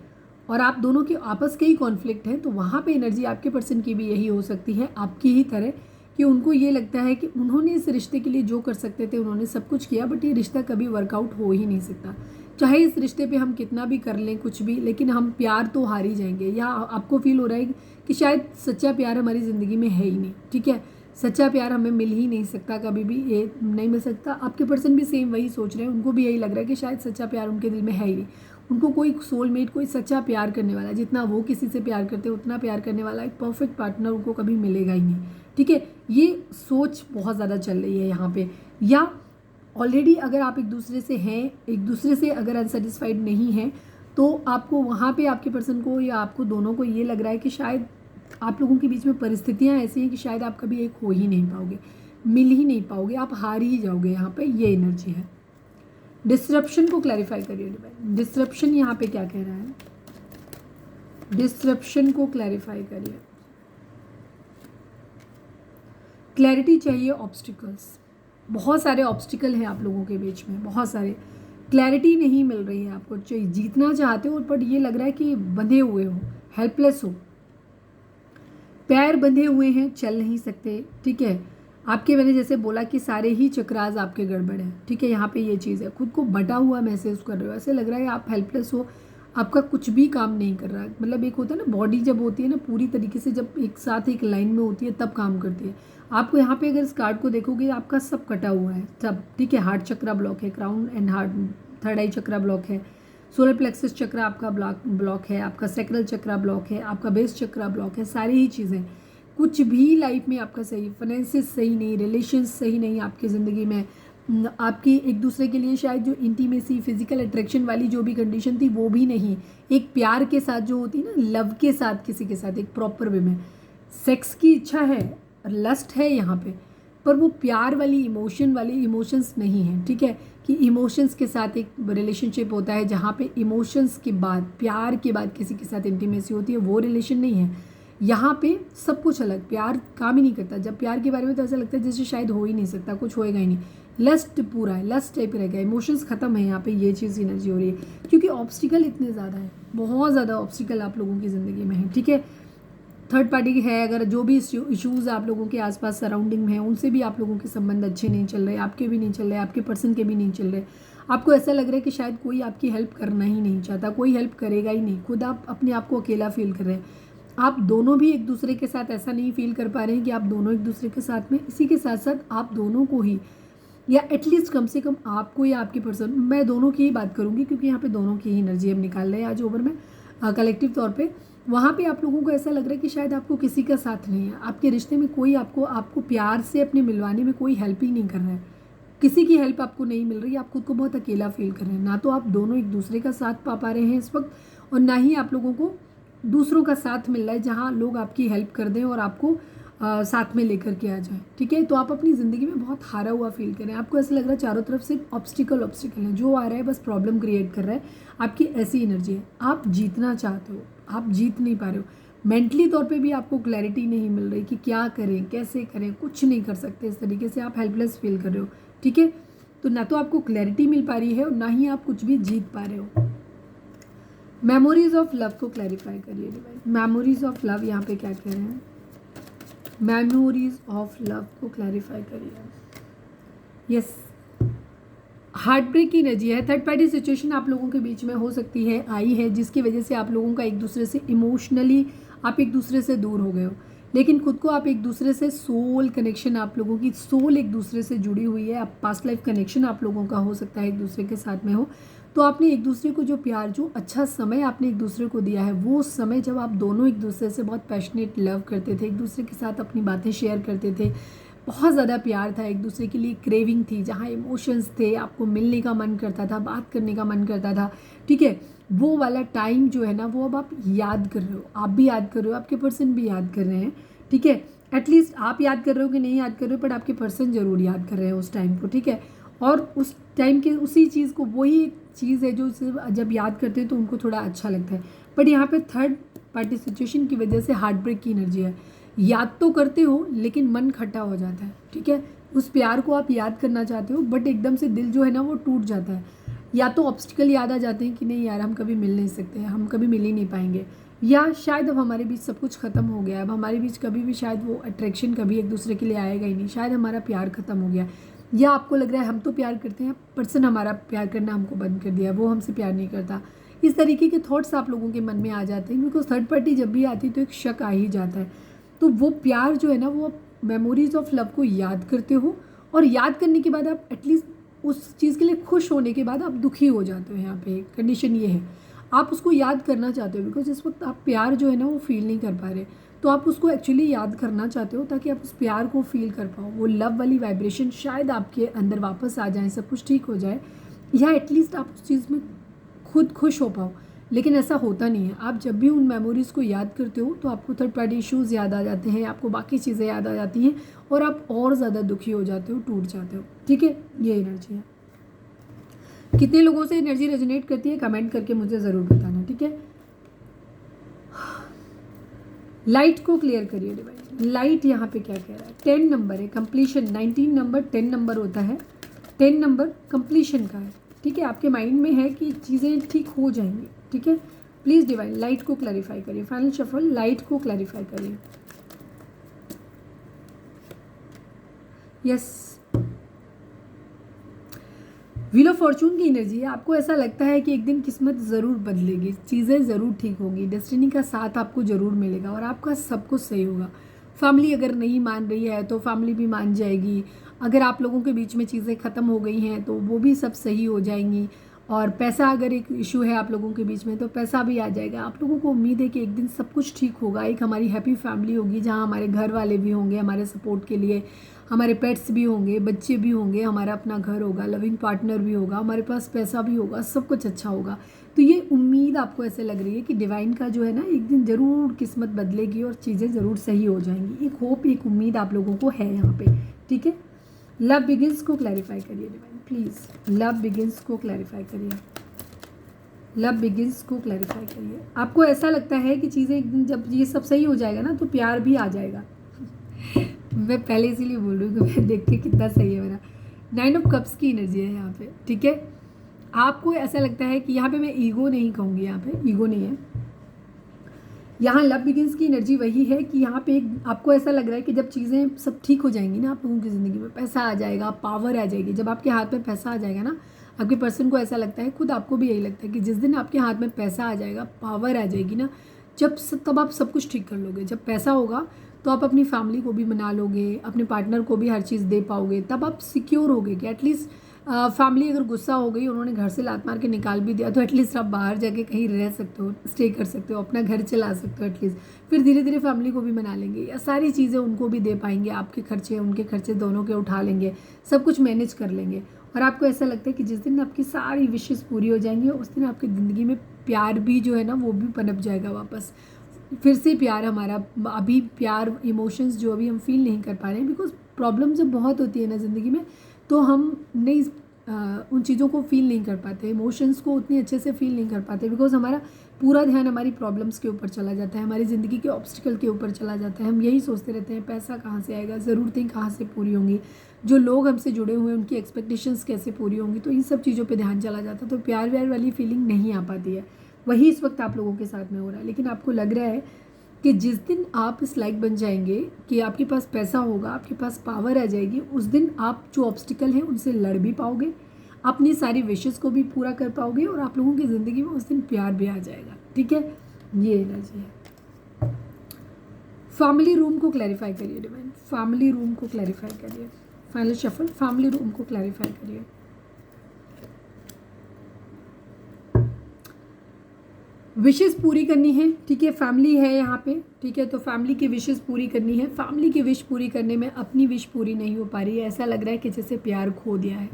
और आप दोनों के आपस के ही कॉन्फ्लिक्ट हैं, तो वहाँ पे एनर्जी आपके पर्सन की भी यही हो सकती है, आपकी ही तरह, कि उनको ये लगता है कि उन्होंने इस रिश्ते के लिए जो कर सकते थे उन्होंने सब कुछ किया, बट ये रिश्ता कभी वर्कआउट हो ही नहीं सकता। चाहे इस रिश्ते पे हम कितना भी कर लें कुछ भी, लेकिन हम प्यार तो हार ही जाएंगे। या आपको फील हो रहा है कि शायद सच्चा प्यार हमारी ज़िंदगी में है ही नहीं, ठीक है। सच्चा प्यार हमें मिल ही नहीं सकता, कभी भी ये नहीं मिल सकता। आपके पर्सन भी सेम वही सोच रहे हैं, उनको भी यही लग रहा है कि शायद सच्चा प्यार उनके दिल में है ही नहीं। उनको कोई सोलमेट, कोई सच्चा प्यार करने वाला, जितना वो किसी से प्यार करते हैं उतना प्यार करने वाला एक परफेक्ट पार्टनर उनको कभी मिलेगा ही नहीं, ठीक है। ये सोच बहुत ज़्यादा चल रही है यहाँ पे। या ऑलरेडी अगर आप एक दूसरे से हैं, एक दूसरे से अगर अनसेटिस्फाइड नहीं हैं, तो आपको वहाँ पे आपके पर्सन को या आपको दोनों को ये लग रहा है कि शायद आप लोगों के बीच में परिस्थितियाँ ऐसी हैं कि शायद आप कभी एक हो ही नहीं पाओगे, मिल ही नहीं पाओगे, आप हार ही जाओगे। यहाँ पे ये एनर्जी है। डिस्ट्रप्शन को क्लैरिफाई करिए डिवाइन। डिस्ट्रप्शन यहाँ पे क्या कह रहा है, डिस्ट्रप्शन को क्लैरिफाई करिए। क्लैरिटी चाहिए। ऑब्स्टिकल्स, बहुत सारे ऑब्स्टिकल हैं आप लोगों के बीच में, बहुत सारे। क्लैरिटी नहीं मिल रही है आपको, चाहिए जीतना चाहते हो बट ये लग रहा है कि बंधे हुए हो, हेल्पलेस हो, पैर बंधे हुए हैं, चल नहीं सकते, ठीक है। आपके मैंने जैसे बोला कि सारे ही चक्रास आपके गड़बड़ हैं, ठीक है। यहाँ पे ये चीज़ है, खुद को बटा हुआ महसूस कर रहे हो, ऐसे लग रहा है आप हेल्पलेस हो, आपका कुछ भी काम नहीं कर रहा है। मतलब एक होता है ना, बॉडी जब होती है ना पूरी तरीके से, जब एक साथ एक लाइन में होती है तब काम करती है। आपको यहाँ पे अगर इस कार्ड को देखोगे आपका सब कटा हुआ है, सब, ठीक है। हार्ट चक्रा ब्लॉक है, crown and heart, third I chakra block है, सोलर प्लेक्सस चक्रा आपका ब्लॉक है, आपका सैक्रल चक्रा ब्लॉक है, आपका बेस चक्रा ब्लॉक है, सारी ही चीज़ें। कुछ भी लाइफ में आपका सही, फाइनेंसेस सही नहीं, रिलेशंस सही नहीं आपकी ज़िंदगी में, आपकी एक दूसरे के लिए शायद जो इंटीमेसी, फिजिकल अट्रैक्शन वाली जो भी कंडीशन थी वो भी नहीं, एक प्यार के साथ जो होती है ना, लव के साथ किसी के साथ एक प्रॉपर वे में सेक्स की इच्छा है, लस्ट है यहाँ पे, पर वो प्यार वाली इमोशंस नहीं है। ठीक है, कि इमोशंस के साथ एक रिलेशनशिप होता है जहाँ पे इमोशंस के बाद, प्यार के बाद किसी के साथ इंटीमेसी होती है, वो रिलेशन नहीं है। यहाँ पे सब कुछ अलग, प्यार काम ही नहीं करता। जब प्यार के बारे में तो ऐसा लगता है जैसे शायद हो ही नहीं सकता, कुछ होएगा ही नहीं, लस्ट पूरा है, लस्ट टाइप रह गया, इमोशंस खत्म है यहाँ पे, ये चीज़ एनर्जी हो रही है। क्योंकि ऑब्स्टिकल इतने ज़्यादा है, बहुत ज़्यादा ऑब्स्टिकल आप लोगों की ज़िंदगी में है। ठीक है, थर्ड पार्टी है, अगर जो भी इश्यूज़ आप लोगों के आसपास सराउंडिंग में है, उनसे भी आप लोगों के संबंध अच्छे नहीं चल रहे, आपके भी नहीं चल रहे, आपके पर्सन के भी नहीं चल रहे। आपको ऐसा लग रहा है कि शायद कोई आपकी हेल्प करना ही नहीं चाहता, कोई हेल्प करेगा ही नहीं, खुद आप अपने आप को अकेला फील कर रहे हैं। आप दोनों भी एक दूसरे के साथ ऐसा नहीं फील कर पा रहे हैं कि आप दोनों एक दूसरे के साथ में, इसी के साथ साथ आप दोनों को ही, या एटलीस्ट कम से कम आपको या आपके पर्सन, मैं दोनों की ही बात करूँगी क्योंकि यहाँ पे दोनों की ही एनर्जी हम निकाल रहे हैं आज ओवर में कलेक्टिव तौर पे। वहाँ पे आप लोगों को ऐसा लग रहा है कि शायद आपको किसी का साथ नहीं है, आपके रिश्ते में कोई आपको प्यार से अपने मिलवाने में कोई हेल्प ही नहीं कर रहा है, किसी की हेल्प आपको नहीं मिल रही, आप खुद को बहुत अकेला फील कर रहे हैं। ना तो आप दोनों एक दूसरे का साथ पा रहे हैं इस वक्त, और ना ही आप लोगों को दूसरों का साथ मिल रहा है जहाँ लोग आपकी हेल्प कर दें और आपको साथ में लेकर के आ जाए। ठीक है, तो आप अपनी ज़िंदगी में बहुत हारा हुआ फील करें, आपको ऐसा लग रहा है चारों तरफ से ऑब्स्टिकल है, जो आ रहा है बस प्रॉब्लम क्रिएट कर रहा है। आपकी ऐसी एनर्जी है, आप जीतना चाहते हो, आप जीत नहीं पा रहे हो, मेंटली तौर पे भी आपको क्लैरिटी नहीं मिल रही कि क्या करें, कैसे करें, कुछ नहीं कर सकते, इस तरीके से आप हेल्पलेस फील कर रहे हो। ठीक है, तो ना तो आपको क्लैरिटी मिल पा रही है और ना ही आप कुछ भी जीत पा रहे हो। मेमोरीज ऑफ लव को क्लैरिफाई करिए डिवाइन, मेमोरीज ऑफ लव यहाँ पे क्या कह रहे हैं, मेमोरीज ऑफ लव को क्लैरिफाई करिए। यस, हार्ट ब्रेक की एनर्जी है, थर्ड पार्टी सिचुएशन आप लोगों के बीच में हो सकती है, आई है, जिसकी वजह से आप लोगों का एक दूसरे से इमोशनली आप एक दूसरे से दूर हो गए हो, लेकिन खुद को आप एक दूसरे से सोल कनेक्शन, आप लोगों की सोल एक दूसरे से जुड़ी हुई है, आप पास्ट लाइफ कनेक्शन आप लोगों का हो सकता है एक दूसरे के साथ में हो। तो आपने एक दूसरे को जो प्यार, जो अच्छा समय आपने एक दूसरे को दिया है, वो समय जब आप दोनों एक दूसरे से बहुत पैशनेट लव करते थे, एक दूसरे के साथ अपनी बातें शेयर करते थे, बहुत ज़्यादा प्यार था, एक दूसरे के लिए क्रेविंग थी, जहाँ इमोशंस थे, आपको मिलने का मन करता था, बात करने का मन करता था। ठीक है, वो वाला टाइम जो है ना, वो अब आप याद कर रहे हो, आप भी याद कर रहे हो, आपके पर्सन भी याद कर रहे हैं। ठीक है, एटलीस्ट आप याद कर रहे हो कि नहीं याद कर रहे हो, बट आपके पर्सन ज़रूर याद कर रहे हैं उस टाइम को। ठीक है, और उस टाइम के उसी चीज़ को, वही एक चीज़ है जो सिर्फ जब याद करते हैं तो उनको थोड़ा अच्छा लगता है। बट यहाँ पे थर्ड पार्टी सिचुएशन की वजह से हार्ट ब्रेक की एनर्जी है, याद तो करते हो लेकिन मन खट्टा हो जाता है। ठीक है, उस प्यार को आप याद करना चाहते हो बट एकदम से दिल जो है ना वो टूट जाता है, या तो ऑब्स्टिकल याद आ जाते हैं कि नहीं यार हम कभी मिल नहीं सकते, हम कभी मिल ही नहीं पाएंगे, या शायद अब हमारे बीच सब कुछ ख़त्म हो गया, अब हमारे बीच कभी भी शायद वो अट्रैक्शन कभी एक दूसरे के लिए आएगा ही नहीं, शायद हमारा प्यार ख़त्म हो गया, या आपको लग रहा है हम तो प्यार करते हैं, पर्सन हमारा प्यार करना हमको बंद कर दिया, वो हमसे प्यार नहीं करता। इस तरीके के थॉट्स आप लोगों के मन में आ जाते हैं, बिकॉज थर्ड पार्टी जब भी आती है तो एक शक आ ही जाता है। तो वो प्यार जो है ना, वो मेमोरीज ऑफ लव को याद करते हो, और याद करने के बाद आप एटलीस्ट उस चीज़ के लिए खुश होने के बाद आप दुखी हो जाते हो। यहाँ पे कंडीशन ये है, आप उसको याद करना चाहते हो, बिकॉज इस वक्त आप प्यार जो है ना वो फील नहीं कर पा रहे, तो आप उसको एक्चुअली याद करना चाहते हो ताकि आप उस प्यार को फील कर पाओ, वो लव वाली वाइब्रेशन शायद आपके अंदर वापस आ जाए, सब कुछ ठीक हो जाए, या एटलीस्ट आप उस चीज़ में खुद खुश हो पाओ। लेकिन ऐसा होता नहीं है। आप जब भी उन मेमोरीज़ को याद करते हो तो आपको थर्ड पार्टी इश्यूज़ याद आ जाते हैं, आपको बाकी चीज़ें याद आ जाती हैं और आप और ज़्यादा दुखी हो जाते हो, टूट जाते हो। ठीक है, ये एनर्जी है। कितने लोगों से एनर्जी रेजोनेट करती है कमेंट करके मुझे ज़रूर बताना। ठीक है, लाइट को क्लियर करिए डिवाइन। लाइट यहाँ पे क्या कह रहा है, 10 नंबर है, कंप्लीशन, 19 नंबर 10 नंबर होता है, 10 नंबर कंप्लीशन का है। ठीक है, आपके माइंड में है कि चीज़ें ठीक हो जाएंगी। ठीक है, प्लीज़ डिवाइन लाइट को क्लैरिफाई करिए, फाइनल शफल लाइट को क्लैरिफाई करिए। यस, व्हील ऑफ फॉर्चून की एनर्जी है। आपको ऐसा लगता है कि एक दिन किस्मत ज़रूर बदलेगी, चीज़ें ज़रूर ठीक होगी, डेस्टिनी का साथ आपको ज़रूर मिलेगा और आपका सब कुछ सही होगा। फैमिली अगर नहीं मान रही है तो फैमिली भी मान जाएगी, अगर आप लोगों के बीच में चीज़ें ख़त्म हो गई हैं तो वो भी सब सही हो जाएंगी, और पैसा अगर एक इशू है आप लोगों के बीच में, तो पैसा भी आ जाएगा। आप लोगों को उम्मीद है कि एक दिन सब कुछ ठीक होगा, एक हमारी हैप्पी फैमिली होगी जहाँ हमारे घर वाले भी होंगे हमारे सपोर्ट के लिए, हमारे पेट्स भी होंगे, बच्चे भी होंगे, हमारा अपना घर होगा, लविंग पार्टनर भी होगा, हमारे पास पैसा भी होगा, सब कुछ अच्छा होगा। तो ये उम्मीद आपको ऐसे लग रही है कि डिवाइन का जो है ना, एक दिन ज़रूर किस्मत बदलेगी और चीज़ें ज़रूर सही हो जाएंगी। एक होप, एक उम्मीद आप लोगों को है यहाँ पे, ठीक है। लव बिगिंस को क्लैरिफाई करिए डिवाइन प्लीज़। लव बिगिंस को क्लैरिफाई करिए, लव बिगिंस को क्लैरिफाई करिए। आपको ऐसा लगता है कि चीज़ें एक दिन जब ये सब सही हो जाएगा ना, तो प्यार भी आ जाएगा। मैं पहले इसीलिए बोल रही हूँ कि मैं देख के कितना सही है मेरा। 9 ऑफ कप्स की एनर्जी है यहाँ पे, ठीक है। आपको ऐसा लगता है कि यहाँ पे मैं ईगो नहीं कहूँगी, यहाँ पे ईगो नहीं है, यहाँ लव बिगिंस की एनर्जी वही है कि यहाँ पे आपको ऐसा लग रहा है कि जब चीज़ें सब ठीक हो जाएंगी ना आप लोगों की ज़िंदगी में, पैसा आ जाएगा, पावर आ जाएगी। जब आपके हाथ में पैसा आ जाएगा ना, आपके पर्सन को ऐसा लगता है, खुद आपको भी यही लगता है कि जिस दिन आपके हाथ में पैसा आ जाएगा, पावर आ जाएगी ना, तब आप सब कुछ ठीक कर लोगे। जब पैसा होगा तो आप अपनी फैमिली को भी मना लोगे, अपने पार्टनर को भी हर चीज़ दे पाओगे, तब आप सिक्योर होगे कि एटलीस्ट फैमिली अगर गुस्सा हो गई, उन्होंने घर से लात मार के निकाल भी दिया, तो एटलीस्ट आप बाहर जाके कहीं रह सकते हो, स्टे कर सकते हो, अपना घर चला सकते हो एटलीस्ट। फिर धीरे धीरे फैमिली को भी मना लेंगे, या सारी चीज़ें उनको भी दे पाएंगे, आपके खर्चे उनके खर्चे दोनों के उठा लेंगे, सब कुछ मैनेज कर लेंगे। और आपको ऐसा लगता है कि जिस दिन आपकी सारी विशेज़ पूरी हो जाएंगी, उस दिन आपकी ज़िंदगी में प्यार भी जो है ना, वो भी पनप जाएगा वापस। फिर से प्यार हमारा, अभी प्यार इमोशंस जो अभी हम फील नहीं कर पा रहे हैं, बिकॉज प्रॉब्लम जब बहुत होती है ना ज़िंदगी में, तो हम नहीं उन चीज़ों को फील नहीं कर पाते, इमोशंस को उतनी अच्छे से फील नहीं कर पाते, बिकॉज हमारा पूरा ध्यान हमारी प्रॉब्लम्स के ऊपर चला जाता है, हमारी ज़िंदगी के ऑब्स्टिकल के ऊपर चला जाता है। हम यही सोचते रहते हैं पैसा कहाँ से आएगा, ज़रूरतें कहाँ से पूरी होंगी, जो लोग हमसे जुड़े हुए हैं उनकी एक्सपेक्टेशंस कैसे पूरी होंगी, तो इन सब चीज़ों पर ध्यान चला जाता है, तो प्यार व्यार वाली फीलिंग नहीं आ पाती है। वही इस वक्त आप लोगों के साथ में हो रहा है। लेकिन आपको लग रहा है कि जिस दिन आप इस लायक बन जाएंगे कि आपके पास पैसा होगा, आपके पास पावर आ जाएगी, उस दिन आप जो ऑब्स्टिकल हैं उनसे लड़ भी पाओगे, अपनी सारी विशेस को भी पूरा कर पाओगे, और आप लोगों की ज़िंदगी में उस दिन प्यार भी आ जाएगा, ठीक है। ये एनर्जी है। फैमिली रूम को क्लैरिफाई करिए डिवाइन, फैमिली रूम को क्लैरिफाई करिए। फाइनल शफल, फैमिली रूम को क्लैरिफाई करिए। विशेस पूरी करनी है, ठीक है, फैमिली है यहाँ पे, ठीक है, तो फैमिली की विशेस पूरी करनी है। फैमिली की विश पूरी करने में अपनी विश पूरी नहीं हो पा रही है, ऐसा लग रहा है कि जैसे प्यार खो दिया है,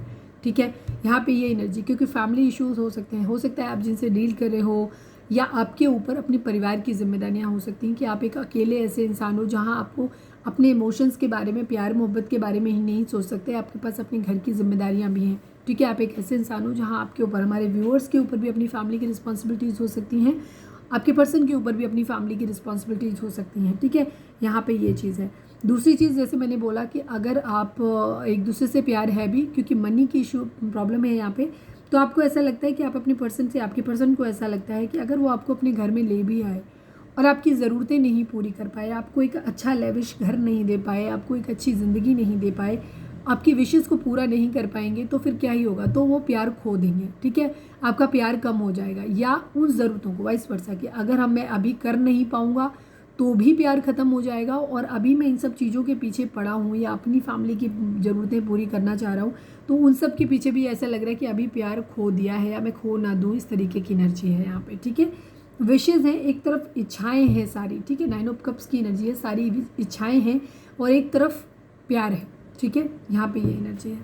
ठीक है। यहाँ पे ये एनर्जी, क्योंकि फैमिली इश्यूज हो सकते हैं, हो सकता है आप जिनसे डील कर रहे हो, या आपके ऊपर अपने परिवार की जिम्मेदारियाँ हो सकती हैं कि आप एक अकेले ऐसे इंसान हो जहाँ आपको अपने इमोशंस के बारे में, प्यार मोहब्बत के बारे में ही नहीं सोच सकते, आपके पास अपने घर की जिम्मेदारियाँ भी हैं, ठीक है। आप एक ऐसे इंसान हो जहाँ आपके ऊपर, हमारे व्यूअर्स के ऊपर भी अपनी फैमिली की रिस्पॉन्सिबिलिटीज़ हो सकती हैं, आपके पर्सन के ऊपर भी अपनी फैमिली की रिस्पॉन्सिबिलिटीज़ हो सकती हैं, ठीक है। यहाँ पे ये चीज़ है। दूसरी चीज़, जैसे मैंने बोला कि अगर आप एक दूसरे से प्यार है भी, क्योंकि मनी की इशू प्रॉब्लम है यहाँ पे, तो आपको ऐसा लगता है कि आप अपने पर्सन से, आपके पर्सन को ऐसा लगता है कि अगर वो आपको अपने घर में ले भी आए और आपकी ज़रूरतें नहीं पूरी कर पाए, आपको एक अच्छा लेविश घर नहीं दे पाए, आपको एक अच्छी ज़िंदगी नहीं दे पाए, आपकी विशेज़ को पूरा नहीं कर पाएंगे, तो फिर क्या ही होगा, तो वो प्यार खो देंगे, ठीक है। आपका प्यार कम हो जाएगा, या उन ज़रूरतों को वाइस वर्सा कि अगर मैं अभी कर नहीं पाऊँगा तो भी प्यार ख़त्म हो जाएगा, और अभी मैं इन सब चीज़ों के पीछे पड़ा हूँ या अपनी फैमिली की ज़रूरतें पूरी करना चाह रहा हूँ, तो उन सब के पीछे भी ऐसा लग रहा है कि अभी प्यार खो दिया है या मैं खो ना दूँ, इस तरीके की एनर्जी है यहाँ पे, ठीक है। विशेज़ हैं, एक तरफ इच्छाएं हैं सारी, ठीक है, 9 ऑफ कप्स की एनर्जी है, सारी इच्छाएं हैं, और एक तरफ प्यार है, ठीक है। यहाँ पे ये एनर्जी है।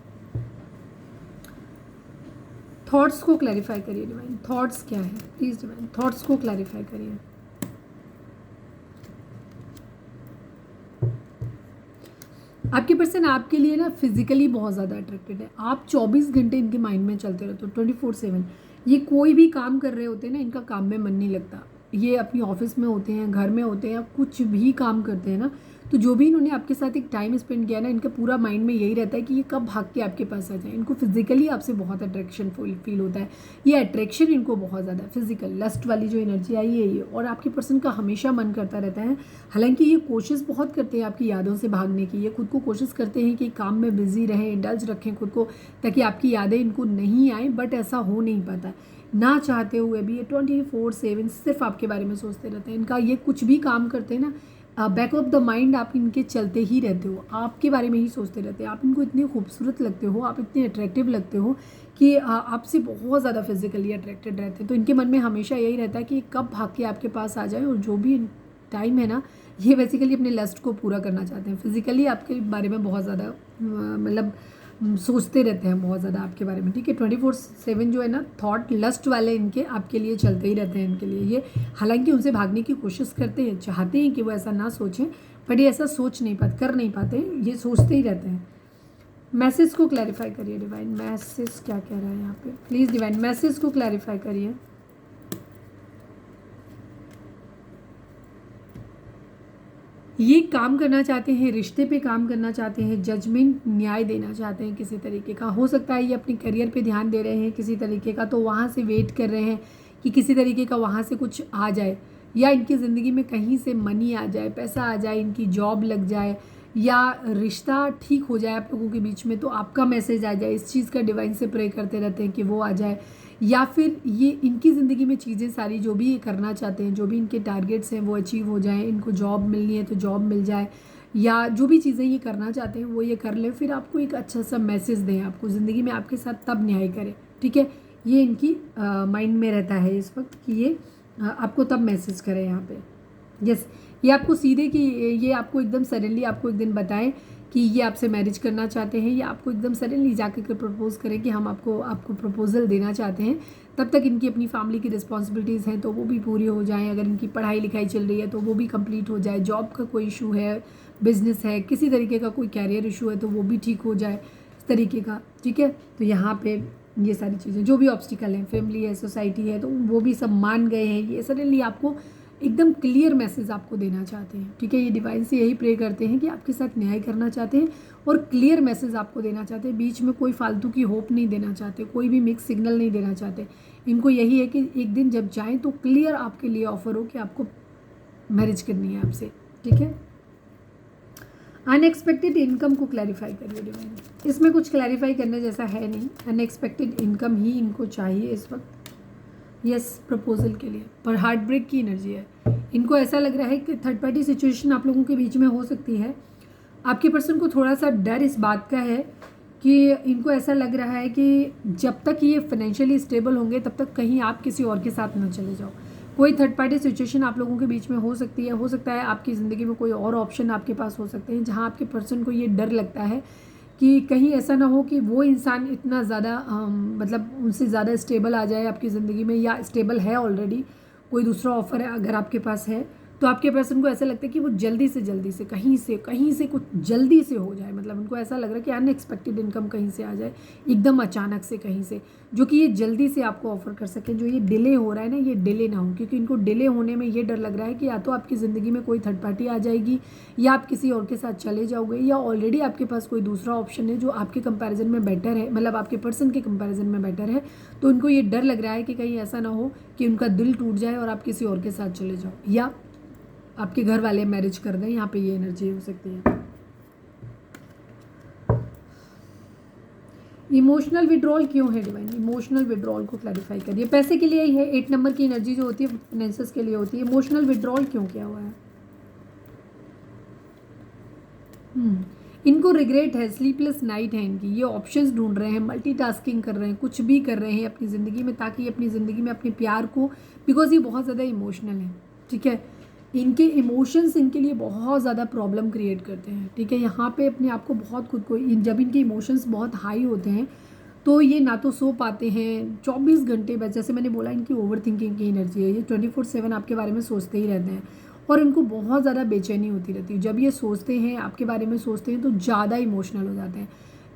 थॉट्स को क्लैरिफाई करिए डिवाइन, थॉट्स क्या है प्लीज़ डिवाइन, थॉट्स को क्लैरिफाई करिए। आपके पर्सन आपके लिए ना फिजिकली बहुत ज़्यादा अट्रैक्टेड है, आप 24 घंटे इनके माइंड में चलते रहते हो, 24/7। ये कोई भी काम कर रहे होते हैं ना, इनका काम में मन नहीं लगता, ये अपनी ऑफिस में होते हैं, घर में होते हैं, या कुछ भी काम करते हैं ना, तो जो भी इन्होंने आपके साथ एक टाइम स्पेंड किया ना, इनका पूरा माइंड में यही रहता है कि ये कब भाग के आपके पास आ जाए। इनको फिजिकली आपसे बहुत अट्रैक्शन फील होता है, ये अट्रैक्शन इनको बहुत ज़्यादा फिजिकल लस्ट वाली जो एनर्जी आई है ये, और आपके पर्सन का हमेशा मन करता रहता है। हालांकि ये कोशिश बहुत करते हैं आपकी यादों से भागने की, ये खुद को कोशिश करते हैं कि काम में बिजी रहें, इंडल्ज रखें खुद को, ताकि आपकी यादें इनको नहीं आए, बट ऐसा हो नहीं पाता। ना चाहते हुए भी ये 24/7 सिर्फ आपके बारे में सोचते रहते हैं। इनका ये कुछ भी काम करते हैं ना, बैक ऑफ द माइंड आप इनके चलते ही रहते हो, आपके बारे में ही सोचते रहते हैं। आप इनको इतने खूबसूरत लगते हो, आप इतने अट्रैक्टिव लगते हो कि आपसे बहुत ज़्यादा फिजिकली अट्रैक्टेड रहते हैं। तो इनके मन में हमेशा यही रहता है कि कब भाग के आपके पास आ जाए, और जो भी टाइम है ना, ये बेसिकली अपने लस्ट को पूरा करना चाहते हैं। फिजिकली आपके बारे में बहुत ज़्यादा मतलब सोचते रहते हैं बहुत ज़्यादा आपके बारे में, ठीक है। 24/7 जो है ना थॉट लस्ट वाले इनके आपके लिए चलते ही रहते हैं इनके लिए। ये हालांकि उनसे भागने की कोशिश करते हैं, चाहते हैं कि वो ऐसा ना सोचें, बट ये ऐसा सोच नहीं पाते, कर नहीं पाते, ये सोचते ही रहते हैं। मैसेज को क्लैरिफाई करिए डिवाइन, मैसेज क्या कह रहा है यहाँ पे, प्लीज़ डिवाइन मैसेज को क्लैरिफाई करिए। ये काम करना चाहते हैं, रिश्ते पे काम करना चाहते हैं, जजमेंट न्याय देना चाहते हैं किसी तरीके का। हो सकता है ये अपने करियर पे ध्यान दे रहे हैं किसी तरीके का, तो वहाँ से वेट कर रहे हैं कि किसी तरीके का वहाँ से कुछ आ जाए, या इनकी ज़िंदगी में कहीं से मनी आ जाए, पैसा आ जाए, इनकी जॉब लग जाए, या रिश्ता ठीक हो जाए आप लोगों के बीच में, तो आपका मैसेज आ जाए। इस चीज़ का डिवाइन से प्रे करते रहते हैं कि वो आ जाए। या फिर ये इनकी ज़िंदगी में चीज़ें सारी जो भी ये करना चाहते हैं, जो भी इनके टारगेट्स हैं वो अचीव हो जाएं। इनको जॉब मिलनी है तो जॉब मिल जाए, या जो भी चीज़ें ये करना चाहते हैं वो ये कर लें, फिर आपको एक अच्छा सा मैसेज दें, आपको ज़िंदगी में आपके साथ तब न्याय करें, ठीक है। ये इनकी माइंड में रहता है इस वक्त कि ये आपको तब मैसेज करें यहाँ पे। यस, ये आपको सीधे कि ये आपको एकदम सडनली आपको एक दिन बताएं कि ये आपसे मैरिज करना चाहते हैं, या आपको एकदम सडनली जाकर के प्रपोज करें कि हम आपको प्रपोजल देना चाहते हैं। तब तक इनकी अपनी फैमिली की रिस्पॉन्सिबिलिटीज़ हैं तो वो भी पूरी हो जाएं, अगर इनकी पढ़ाई लिखाई चल रही है तो वो भी कंप्लीट हो जाए, जॉब का कोई इशू है, बिजनेस है, किसी तरीके का कोई कैरियर इशू है तो वो भी ठीक हो जाए, इस तरीके का, ठीक है। तो यहाँ पे ये सारी चीज़ें जो भी ऑब्स्टिकल हैं, फैमिली है, सोसाइटी है, तो वो भी सब मान गए हैं। ये सडनली आपको एकदम क्लियर मैसेज आपको देना चाहते हैं, ठीक है। ये डिवाइन से यही प्रे करते हैं कि आपके साथ न्याय करना चाहते हैं और क्लियर मैसेज आपको देना चाहते हैं। बीच में कोई फालतू की होप नहीं देना चाहते, कोई भी मिक्स सिग्नल नहीं देना चाहते। इनको यही है कि एक दिन जब जाएं तो क्लियर आपके लिए ऑफर हो कि आपको मैरिज करनी है आपसे, ठीक है। अनएक्सपेक्टेड इनकम को क्लैरिफाई करिए डिवाइन, इसमें कुछ क्लैरिफाई करने जैसा है नहीं। अनएक्सपेक्टेड इनकम ही इनको चाहिए इस वक्त, यस, प्रपोजल के लिए। पर हार्ट ब्रेक की एनर्जी है, इनको ऐसा लग रहा है कि थर्ड पार्टी सिचुएशन आप लोगों के बीच में हो सकती है। आपके पर्सन को थोड़ा सा डर इस बात का है कि इनको ऐसा लग रहा है कि जब तक ये फाइनेंशियली स्टेबल होंगे तब तक कहीं आप किसी और के साथ ना चले जाओ। कोई थर्ड पार्टी सिचुएशन आप लोगों के बीच में हो सकती है। हो सकता है आपकी ज़िंदगी में कोई और ऑप्शन आपके पास हो सकते हैं, जहाँ आपके पर्सन को ये डर लगता है कि कहीं ऐसा ना हो कि वो इंसान इतना ज़्यादा मतलब उनसे ज़्यादा स्टेबल आ जाए आपकी ज़िंदगी में, या स्टेबल है ऑलरेडी, कोई दूसरा ऑफर है अगर आपके पास है, तो आपके पर्सन को ऐसा लगता है कि वो जल्दी से कहीं से कुछ जल्दी से हो जाए। मतलब उनको ऐसा लग रहा है कि अनएक्सपेक्टेड इनकम कहीं से आ जाए, एकदम अचानक से कहीं से, जो कि ये जल्दी से आपको ऑफर कर सकें। जो ये डिले हो रहा है ना, ये डिले ना हो, क्योंकि इनको डिले होने में ये डर लग रहा है कि या तो आपकी ज़िंदगी में कोई थर्ड पार्टी आ जाएगी, या आप किसी और के साथ चले जाओगे, या ऑलरेडी आपके पास कोई दूसरा ऑप्शन है जो आपके कंपैरिजन में बेटर है, मतलब आपके पर्सन के कंपैरिजन में बेटर है। तो उनको ये डर लग रहा है कि कहीं ऐसा ना हो कि उनका दिल टूट जाए और आप किसी और के साथ चले जाओ, या आपके घर वाले मैरिज कर दें। यहाँ पे ये एनर्जी हो सकती है। इमोशनल विड्रॉल क्यों है डिवाइन, इमोशनल विड्रॉल को क्लैरिफाई करिए। पैसे के लिए ही है, 8 नंबर की एनर्जी जो होती है फाइनेंसेस के लिए होती है। इमोशनल विड्रॉल क्यों किया हुआ है? इनको रिग्रेट है, स्लीपलेस नाइट है इनकी, ये ऑप्शंस ढूंढ रहे हैं, मल्टीटास्किंग कर रहे हैं, कुछ भी कर रहे हैं अपनी ज़िंदगी में ताकि अपनी ज़िंदगी में अपने प्यार को, बिकॉज ये बहुत ज़्यादा इमोशनल है, ठीक है। इनके इमोशंस इनके लिए बहुत ज़्यादा प्रॉब्लम क्रिएट करते हैं, ठीक है। यहाँ पे अपने आप को बहुत खुद को, जब इनके इमोशंस बहुत हाई होते हैं तो ये ना तो सो पाते हैं 24 घंटे बस, जैसे मैंने बोला इनकी ओवर थिंकिंग की एनर्जी है, ये 24/7 आपके बारे में सोचते ही रहते हैं और इनको बहुत ज़्यादा बेचैनी होती रहती है। जब ये सोचते हैं, आपके बारे में सोचते हैं, तो ज़्यादा इमोशनल हो जाते हैं।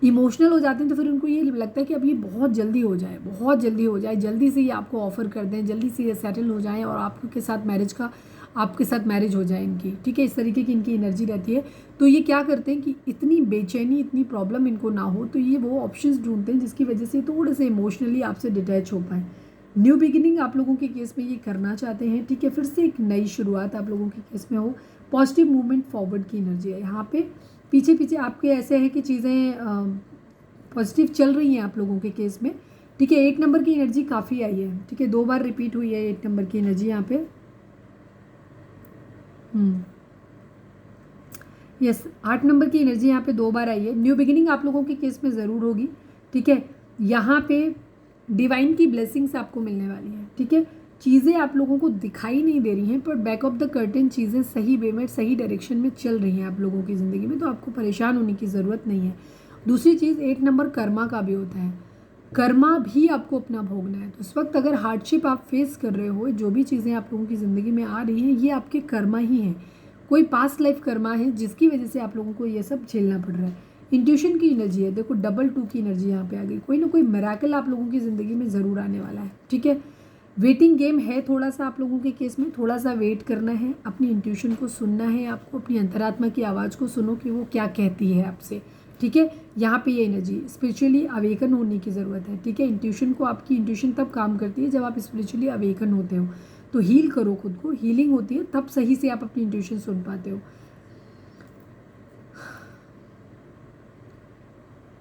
इमोशनल हो जाते हैं तो फिर उनको ये लगता है कि अब ये बहुत जल्दी हो जाए, बहुत जल्दी हो जाए, जल्दी से ये आपको ऑफ़र कर दें, जल्दी से ये सेटल हो जाएं और आपके साथ मैरिज हो जाए इनकी, ठीक है। इस तरीके की इनकी एनर्जी रहती है। तो ये क्या करते हैं कि इतनी बेचैनी, इतनी प्रॉब्लम इनको ना हो, तो ये वो ऑप्शंस ढूंढते हैं जिसकी वजह से थोड़े से इमोशनली आपसे डिटैच हो पाए। न्यू बिगिनिंग आप लोगों के केस में ये करना चाहते हैं, ठीक है। फिर से एक नई शुरुआत आप लोगों के केस में हो, पॉजिटिव मूवमेंट फॉरवर्ड की एनर्जी है यहाँ पे। पीछे पीछे आपके ऐसे है कि चीज़ें पॉजिटिव चल रही हैं आप लोगों के केस में, ठीक है। 8 नंबर की एनर्जी काफ़ी आई है, ठीक है, 2 बार रिपीट हुई है 8 नंबर की एनर्जी यहाँ पे। यस, 8 नंबर की एनर्जी यहाँ पे 2 बार आई है। न्यू बिगिनिंग आप लोगों के केस में ज़रूर होगी, ठीक है। यहाँ पे डिवाइन की ब्लेसिंग्स आपको मिलने वाली है, ठीक है। चीज़ें आप लोगों को दिखाई नहीं दे रही हैं, पर बैक ऑफ द कर्टेन चीज़ें सही वे में, सही डायरेक्शन में चल रही हैं आप लोगों की ज़िंदगी में, तो आपको परेशान होने की ज़रूरत नहीं है। दूसरी चीज़, 8 नंबर कर्मा का भी होता है। कर्मा भी आपको अपना भोगना है। तो इस वक्त अगर हार्डशिप आप फेस कर रहे हो, जो भी चीज़ें आप लोगों की ज़िंदगी में आ रही हैं, ये आपके कर्मा ही हैं। कोई पास्ट लाइफ कर्मा है जिसकी वजह से आप लोगों को ये सब झेलना पड़ रहा है। इंट्यूशन की एनर्जी है, देखो डबल 2 की एनर्जी यहाँ पे आ गई। कोई ना कोई मिरेकल आप लोगों की ज़िंदगी में ज़रूर आने वाला है, ठीक है। वेटिंग गेम है थोड़ा सा आप लोगों के केस में, थोड़ा सा वेट करना है, अपनी इंट्यूशन को सुनना है आपको, अपनी अंतरात्मा की आवाज़ को सुनो कि वो क्या कहती है आपसे, ठीक है। यहाँ पे ये एनर्जी स्पिरिचुअली अवेकन होने की ज़रूरत है, ठीक है। इंट्यूशन को, आपकी इंट्यूशन तब काम करती है जब आप स्पिरिचुअली अवेकन होते हो। तो हील करो खुद को, हीलिंग होती है तब सही से आप अपनी इंट्यूशन सुन पाते हो।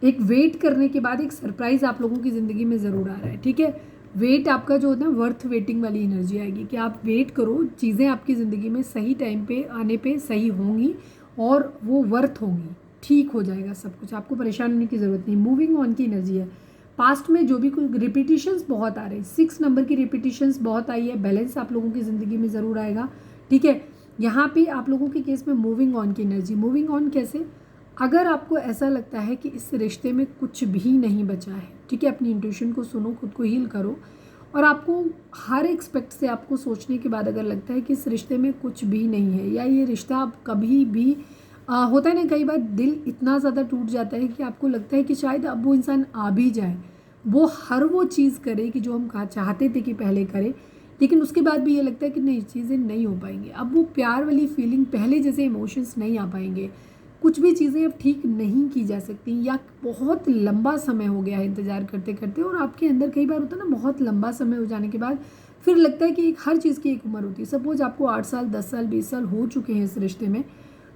एक वेट करने के बाद एक सरप्राइज आप लोगों की ज़िंदगी में ज़रूर आ रहा है, ठीक है। वेट आपका जो होता है वर्थ वेटिंग वाली एनर्जी आएगी कि आप वेट करो, चीज़ें आपकी ज़िंदगी में सही टाइम पे आने पे सही होंगी और वो वर्थ होंगी, ठीक हो जाएगा सब कुछ, आपको परेशान होने की ज़रूरत नहीं। मूविंग ऑन की एनर्जी है। पास्ट में जो भी कुछ रिपीटिशंस बहुत आ रहे हैं, 6 नंबर की रिपीटिशंस बहुत आई है, बैलेंस आप लोगों की ज़िंदगी में ज़रूर आएगा, ठीक है। यहाँ पे आप लोगों के केस में मूविंग ऑन की एनर्जी। मूविंग ऑन कैसे? अगर आपको ऐसा लगता है कि इस रिश्ते में कुछ भी नहीं बचा है, ठीक है, अपनी इंट्यूशन को सुनो, खुद को हील करो, और आपको हर एक्सपेक्ट से आपको सोचने के बाद अगर लगता है कि इस रिश्ते में कुछ भी नहीं है, या ये रिश्ता अब कभी भी होता है ना, कई बार दिल इतना ज़्यादा टूट जाता है कि आपको लगता है कि शायद अब वो इंसान आ भी जाए, वो हर वो चीज़ करे कि जो हम चाहते थे कि पहले करे, लेकिन उसके बाद भी ये लगता है कि नहीं, चीज़ें नहीं हो पाएंगी, अब वो प्यार वाली फीलिंग, पहले जैसे इमोशंस नहीं आ पाएंगे, कुछ भी चीज़ें अब ठीक नहीं की जा सकती, या बहुत लंबा समय हो गया है इंतज़ार करते करते, और आपके अंदर कई बार होता है ना, बहुत लंबा समय हो जाने के बाद फिर लगता है कि एक हर चीज़ की एक उम्र होती है। सपोज आपको 8 साल 10 साल 20 साल हो चुके हैं इस रिश्ते में,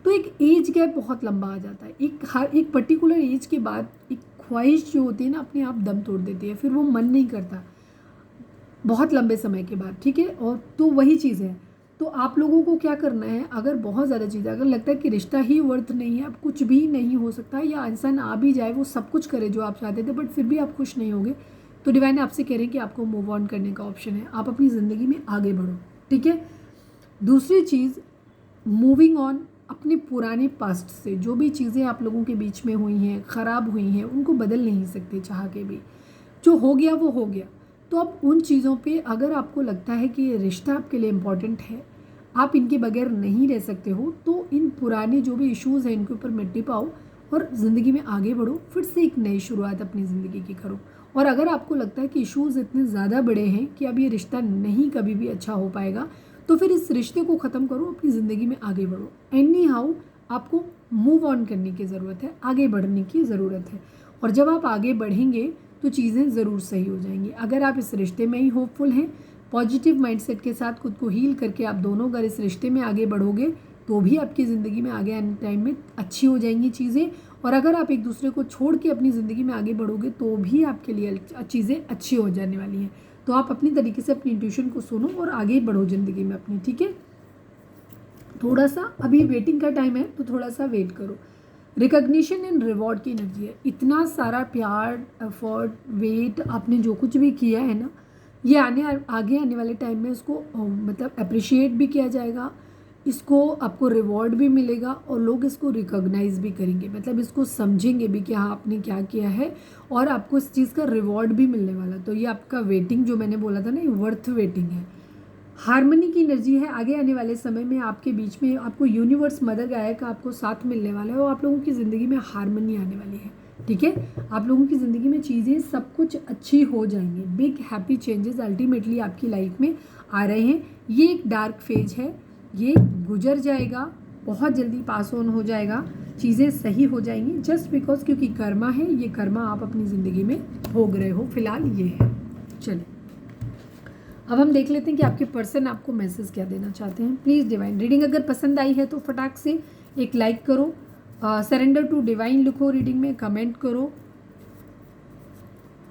तो एक एज गैप बहुत लंबा आ जाता है। एक पर्टिकुलर एज के बाद एक ख्वाहिश जो होती है ना, अपने आप दम तोड़ देती है, फिर वो मन नहीं करता बहुत लंबे समय के बाद, ठीक है। और तो वही चीज़ है, तो आप लोगों को क्या करना है, अगर बहुत ज़्यादा चीज़ें, अगर लगता है कि रिश्ता ही वर्थ नहीं है, अब कुछ भी नहीं हो सकता, या इंसान आ भी जाए वो सब कुछ करे जो आप चाहते थे बट फिर भी आप खुश नहीं होगे, तो डिवाइन आपसे कह रहे हैं कि आपको मूव ऑन करने का ऑप्शन है, आप अपनी ज़िंदगी में आगे बढ़ो, ठीक है। दूसरी चीज़, मूविंग ऑन अपने पुराने पास्ट से, जो भी चीज़ें आप लोगों के बीच में हुई हैं, ख़राब हुई हैं, उनको बदल नहीं सकते चाह के भी, जो हो गया वो हो गया। तो अब उन चीज़ों पे अगर आपको लगता है कि ये रिश्ता आपके लिए इम्पॉर्टेंट है, आप इनके बगैर नहीं रह सकते हो, तो इन पुराने जो भी इश्यूज़ हैं इनके ऊपर मिट्टी पाओ और ज़िंदगी में आगे बढ़ो, फिर से एक नई शुरुआत अपनी ज़िंदगी की करो। और अगर आपको लगता है कि इश्यूज़ इतने ज़्यादा बड़े हैं कि अब ये रिश्ता नहीं कभी भी अच्छा हो पाएगा, तो फिर इस रिश्ते को ख़त्म करो, अपनी ज़िंदगी में आगे बढ़ो। एनी हाउ आपको मूव ऑन करने की ज़रूरत है, आगे बढ़ने की ज़रूरत है, और जब आप आगे बढ़ेंगे तो चीज़ें ज़रूर सही हो जाएंगी। अगर आप इस रिश्ते में ही होपफुल हैं, पॉजिटिव माइंडसेट के साथ खुद को हील करके आप दोनों अगर इस रिश्ते में आगे बढ़ोगे, तो भी आपकी ज़िंदगी में आगे आने टाइम में अच्छी हो जाएंगी चीज़ें। और अगर आप एक दूसरे को छोड़ के अपनी ज़िंदगी में आगे बढ़ोगे, तो भी आपके लिए चीज़ें अच्छी हो जाने वाली हैं। तो आप अपनी तरीके से अपनी इंट्यूशन को सुनो और आगे बढ़ो ज़िंदगी में अपनी, ठीक है। थोड़ा सा अभी वेटिंग का टाइम है, तो थोड़ा सा वेट करो। रिकग्निशन एंड रिवॉर्ड की एनर्जी है। इतना सारा प्यार, एफर्ट, वेट, आपने जो कुछ भी किया है ना, ये आगे आने वाले टाइम में इसको मतलब अप्रिशिएट भी किया जाएगा, इसको आपको रिवॉर्ड भी मिलेगा, और लोग इसको रिकॉग्नाइज भी करेंगे, मतलब इसको समझेंगे भी कि हाँ आपने क्या किया है, और आपको इस चीज़ का रिवॉर्ड भी मिलने वाला। तो ये आपका वेटिंग जो मैंने बोला था ना, ये वर्थ वेटिंग है। हार्मनी की एनर्जी है। आगे आने वाले समय में आपके बीच में आपको यूनिवर्स, मदर गाया का आपको साथ मिलने वाला है, और आप लोगों की ज़िंदगी में हार्मनी आने वाली है, ठीक है। आप लोगों की ज़िंदगी में चीज़ें सब कुछ अच्छी हो जाएंगी। बिग हैप्पी चेंजेस अल्टीमेटली आपकी लाइफ में आ रहे हैं। ये एक डार्क फेज है, ये गुजर जाएगा, बहुत जल्दी पास ऑन हो जाएगा, चीज़ें सही हो जाएंगी, जस्ट बिकॉज क्योंकि कर्मा है, ये कर्मा आप अपनी ज़िंदगी में भोग रहे हो, फिलहाल ये है। चलिए अब हम देख लेते हैं कि आपके पर्सन आपको मैसेज क्या देना चाहते हैं। प्लीज़ डिवाइन, रीडिंग अगर पसंद आई है तो फटाक से एक लाइक करो, सरेंडर टू डिवाइन लिखो रीडिंग में, कमेंट करो,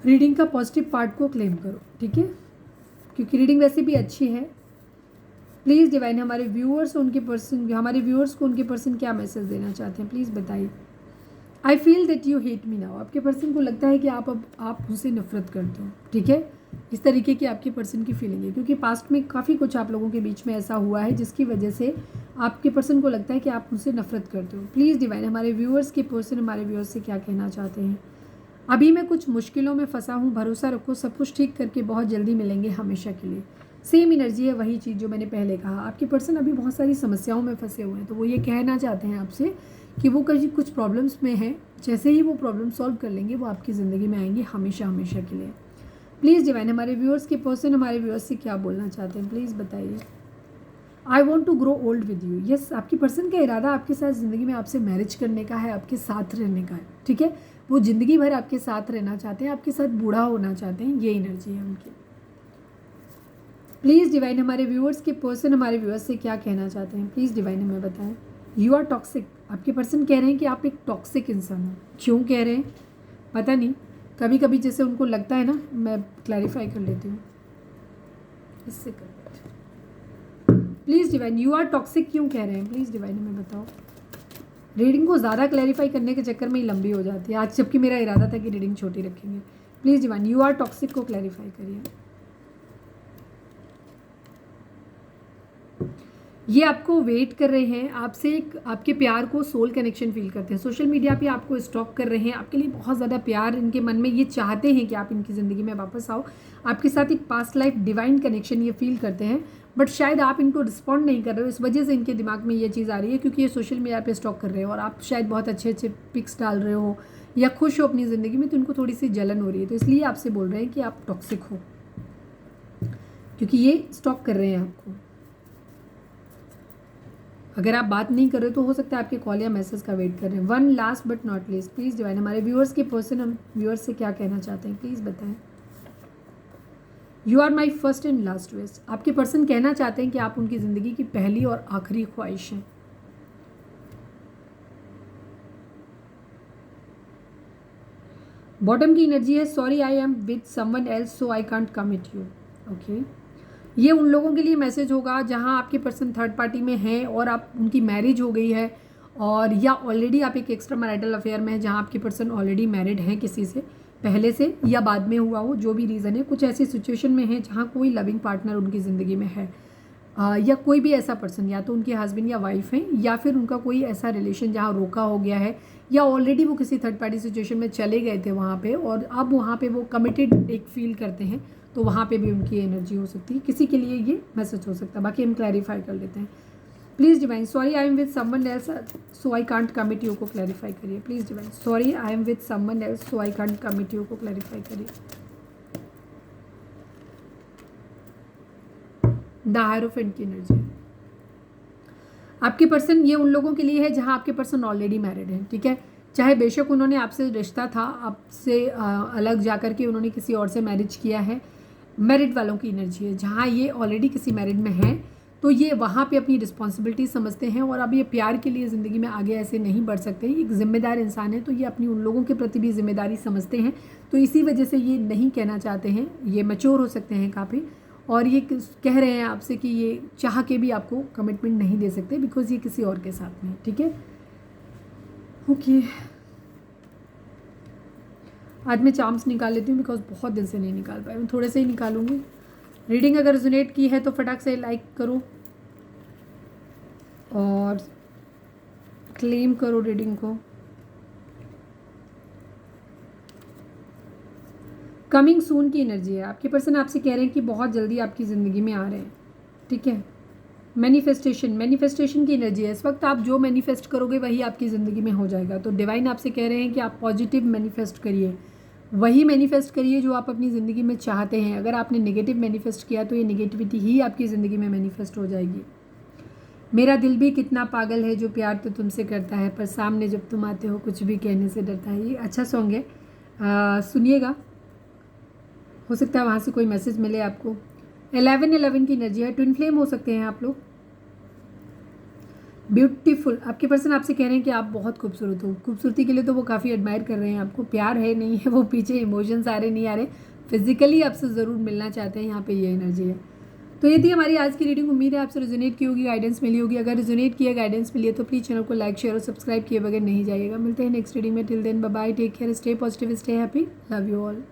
रीडिंग का पॉजिटिव पार्ट को क्लेम करो, ठीक है, क्योंकि रीडिंग वैसे भी अच्छी है। प्लीज़ डिवाइन हमारे व्यूअर्स उनके पर्सन, हमारे व्यूअर्स को उनके पर्सन क्या मैसेज देना चाहते हैं, प्लीज़ बताइए। I feel that you hate me now, आपके पर्सन को लगता है कि आप मुझसे नफरत करते हो, ठीक है। इस तरीके की आपके पर्सन की फीलिंग है, क्योंकि पास्ट में काफ़ी कुछ आप लोगों के बीच में ऐसा हुआ है जिसकी वजह से आपके पर्सन को लगता है कि आप मुझसे नफरत करते हो। प्लीज़ डिवाइन हमारे व्यूअर्स के पर्सन हमारे व्यूअर्स से क्या कहना चाहते हैं। अभी मैं कुछ मुश्किलों में फंसा हूँ, भरोसा रखो सब कुछ ठीक करके बहुत जल्दी मिलेंगे हमेशा के लिए। सेम एनर्जी है, वही चीज़ जो मैंने पहले कहा। आपके पर्सन अभी बहुत सारी समस्याओं में फंसे हुए हैं, तो वो ये कहना चाहते हैं आपसे कि वो कहीं कुछ प्रॉब्लम्स में हैं, जैसे ही वो प्रॉब्लम सॉल्व कर लेंगे वो आपकी ज़िंदगी में आएंगे हमेशा हमेशा के लिए। प्लीज़ डिवाइन हमारे व्यूअर्स के पर्सन हमारे व्यूअर्स से क्या बोलना चाहते हैं, प्लीज़ बताइए। I want to grow old with you, yes आपकी पर्सन का इरादा आपके साथ ज़िंदगी में आपसे मैरिज करने का है, आपके साथ रहने का है, ठीक है। वो ज़िंदगी भर आपके साथ रहना चाहते हैं, आपके साथ बूढ़ा होना चाहते हैं, ये एनर्जी है उनकी। प्लीज़ डिवाइन हमारे व्यूअर्स के पर्सन हमारे व्यूअर्स से क्या कहना चाहते हैं, प्लीज़ डिवाइन हमें बताएं। यू आर टॉक्सिक, आपके पर्सन कह रहे हैं कि आप एक टॉक्सिक इंसान हो। क्यों कह रहे हैं पता नहीं, कभी कभी जैसे उनको लगता है ना, मैं क्लैरिफाई कर लेती हूँ इससे कर। Please divine you are toxic क्यों कह रहे हैं, प्लीज़ डिवाइन हमें बताओ। रीडिंग को ज़्यादा क्लैरिफाई करने के चक्कर में ही लंबी हो जाती है आज, जबकि मेरा इरादा था कि रीडिंग छोटी रखेंगे। Please divine you are toxic को क्लैरिफाई करिए। ये आपको वेट कर रहे हैं, आपसे एक आपके प्यार को सोल कनेक्शन फील करते हैं, सोशल मीडिया पे आपको स्टॉक कर रहे हैं, आपके लिए बहुत ज़्यादा प्यार इनके मन में, ये चाहते हैं कि आप इनकी ज़िंदगी में वापस आओ, आपके साथ एक पास्ट लाइफ डिवाइन कनेक्शन ये फील करते हैं। बट शायद आप इनको रिस्पॉन्ड नहीं कर रहे हो, इस वजह से इनके दिमाग में ये चीज़ आ रही है, क्योंकि ये सोशल मीडिया पे स्टॉक कर रहे हो और आप शायद बहुत अच्छे अच्छे पिक्स डाल रहे हो या खुश हो अपनी ज़िंदगी में, तो इनको थोड़ी सी जलन हो रही है, तो इसलिए आपसे बोल रहे हैं कि आप टॉक्सिक हो, क्योंकि ये स्टॉक कर रहे हैं आपको। अगर आप बात नहीं कर रहे तो हो सकता है आपके कॉल या मैसेज का वेट कर रहे हैं। One last but not least, please divine हमारे व्यूअर्स के पर्सन हम व्यूअर्स से क्या कहना चाहते हैं, प्लीज़ बताएं। You are my first and last wish, आपके पर्सन कहना चाहते हैं कि आप उनकी ज़िंदगी की पहली और आखिरी ख्वाहिश हैं। बॉटम की एनर्जी है, sorry I am with someone else so I can't commit you. Okay, ये उन लोगों के लिए मैसेज होगा जहां आपके पर्सन थर्ड पार्टी में हैं और आप उनकी मैरिज हो गई है, और या ऑलरेडी आप एक एक्स्ट्रा मैरिटल अफेयर में है जहां आपके पर्सन ऑलरेडी मैरिड हैं किसी से पहले से या बाद में हुआ हो, जो भी रीज़न है, कुछ ऐसी सिचुएशन में है जहाँ कोई लविंग पार्टनर उनकी ज़िंदगी में है, या कोई भी ऐसा पर्सन, या तो उनके हस्बैंड या वाइफ हैं, या फिर उनका कोई ऐसा रिलेशन जहाँ रोका हो गया है, या ऑलरेडी वो किसी थर्ड पार्टी सिचुएशन में चले गए थे वहाँ पे और अब वहाँ पे वो कमिटेड एक फील करते हैं, तो वहाँ पे भी उनकी एनर्जी हो सकती है, किसी के लिए ये मैसेज हो सकता है। बाकी हम क्लैरिफाई कर लेते हैं। Please divine sorry I am with someone else so I can't commit you को क्लैरिफाई करिए। Please divine sorry I am with someone else so I can't commit you को क्लैरिफाई करिए। द हायरोफेंट की energy, आपके person ये उन लोगों के लिए है जहां आपके पर्सन ऑलरेडी मैरिड है, ठीक है। चाहे बेशक उन्होंने आपसे रिश्ता था, आपसे अलग जाकर के उन्होंने किसी और से मैरिज किया है, मैरिड वालों की एनर्जी है जहां ये ऑलरेडी किसी मैरिड में हैं, तो ये वहाँ पे अपनी रिस्पॉन्सिबिलिटी समझते हैं और अब ये प्यार के लिए ज़िंदगी में आगे ऐसे नहीं बढ़ सकते। एक जिम्मेदार इंसान है, तो ये अपनी उन लोगों के प्रति भी जिम्मेदारी समझते हैं, तो इसी वजह से ये नहीं कहना चाहते हैं, ये मैच्योर हो सकते हैं काफ़ी, और ये कह रहे हैं आपसे कि ये चाह के भी आपको कमिटमेंट नहीं दे सकते बिकॉज ये किसी और के साथ में है, ठीक है। ओके, आज मैं चार्म्स निकाल लेती हूँ बिकॉज बहुत दिन से नहीं निकाल पाई, मैं थोड़े से ही निकालूंगी। रीडिंग अगर रेजोनेट की है तो फटाक से लाइक करो और क्लेम करो रीडिंग को। कमिंग सून की एनर्जी है, आपके पर्सन आपसे कह रहे हैं कि बहुत जल्दी आपकी ज़िंदगी में आ रहे हैं, ठीक है। मैनिफेस्टेशन की एनर्जी है, इस वक्त आप जो मैनिफेस्ट करोगे वही आपकी ज़िंदगी में हो जाएगा। तो डिवाइन आपसे कह रहे हैं कि आप पॉजिटिव मैनिफेस्ट करिए, वही मैनिफेस्ट करिए जो आप अपनी ज़िंदगी में चाहते हैं। अगर आपने नेगेटिव मैनिफेस्ट किया तो ये नेगेटिविटी ही आपकी ज़िंदगी में मैनिफेस्ट हो जाएगी। मेरा दिल भी कितना पागल है जो प्यार तो तुमसे करता है, पर सामने जब तुम आते हो कुछ भी कहने से डरता है। ये अच्छा सॉन्ग है, सुनिएगा, हो सकता है वहाँ से कोई मैसेज मिले आपको। 11 की एनर्जी है, ट्विन फ्लेम हो सकते हैं आप लोग। ब्यूटीफुल, आपके पर्सन आपसे कह रहे हैं कि आप बहुत खूबसूरत हो। खूबसूरती के लिए तो वो काफ़ी एडमायर कर रहे हैं आपको, प्यार है नहीं है वो पीछे, इमोशंस आ रहे नहीं आ रहे, फिजिकली आपसे ज़रूर मिलना चाहते हैं, यहाँ पे ये एनर्जी है। तो ये थी हमारी आज की रीडिंग। उम्मीद है आपसे रिजोनेट की होगी, गाइडेंस मिली होगी। अगर रिजोनेट किया, गाइडेंस मिली है तो प्लीज़ चैनल को लाइक शेयर और सब्सक्राइब किए बगैर नहीं जाइएगा। मिलते हैं नेक्स्ट रीडिंग में। Till then bye bye, take care, stay positive, stay happy, love you all.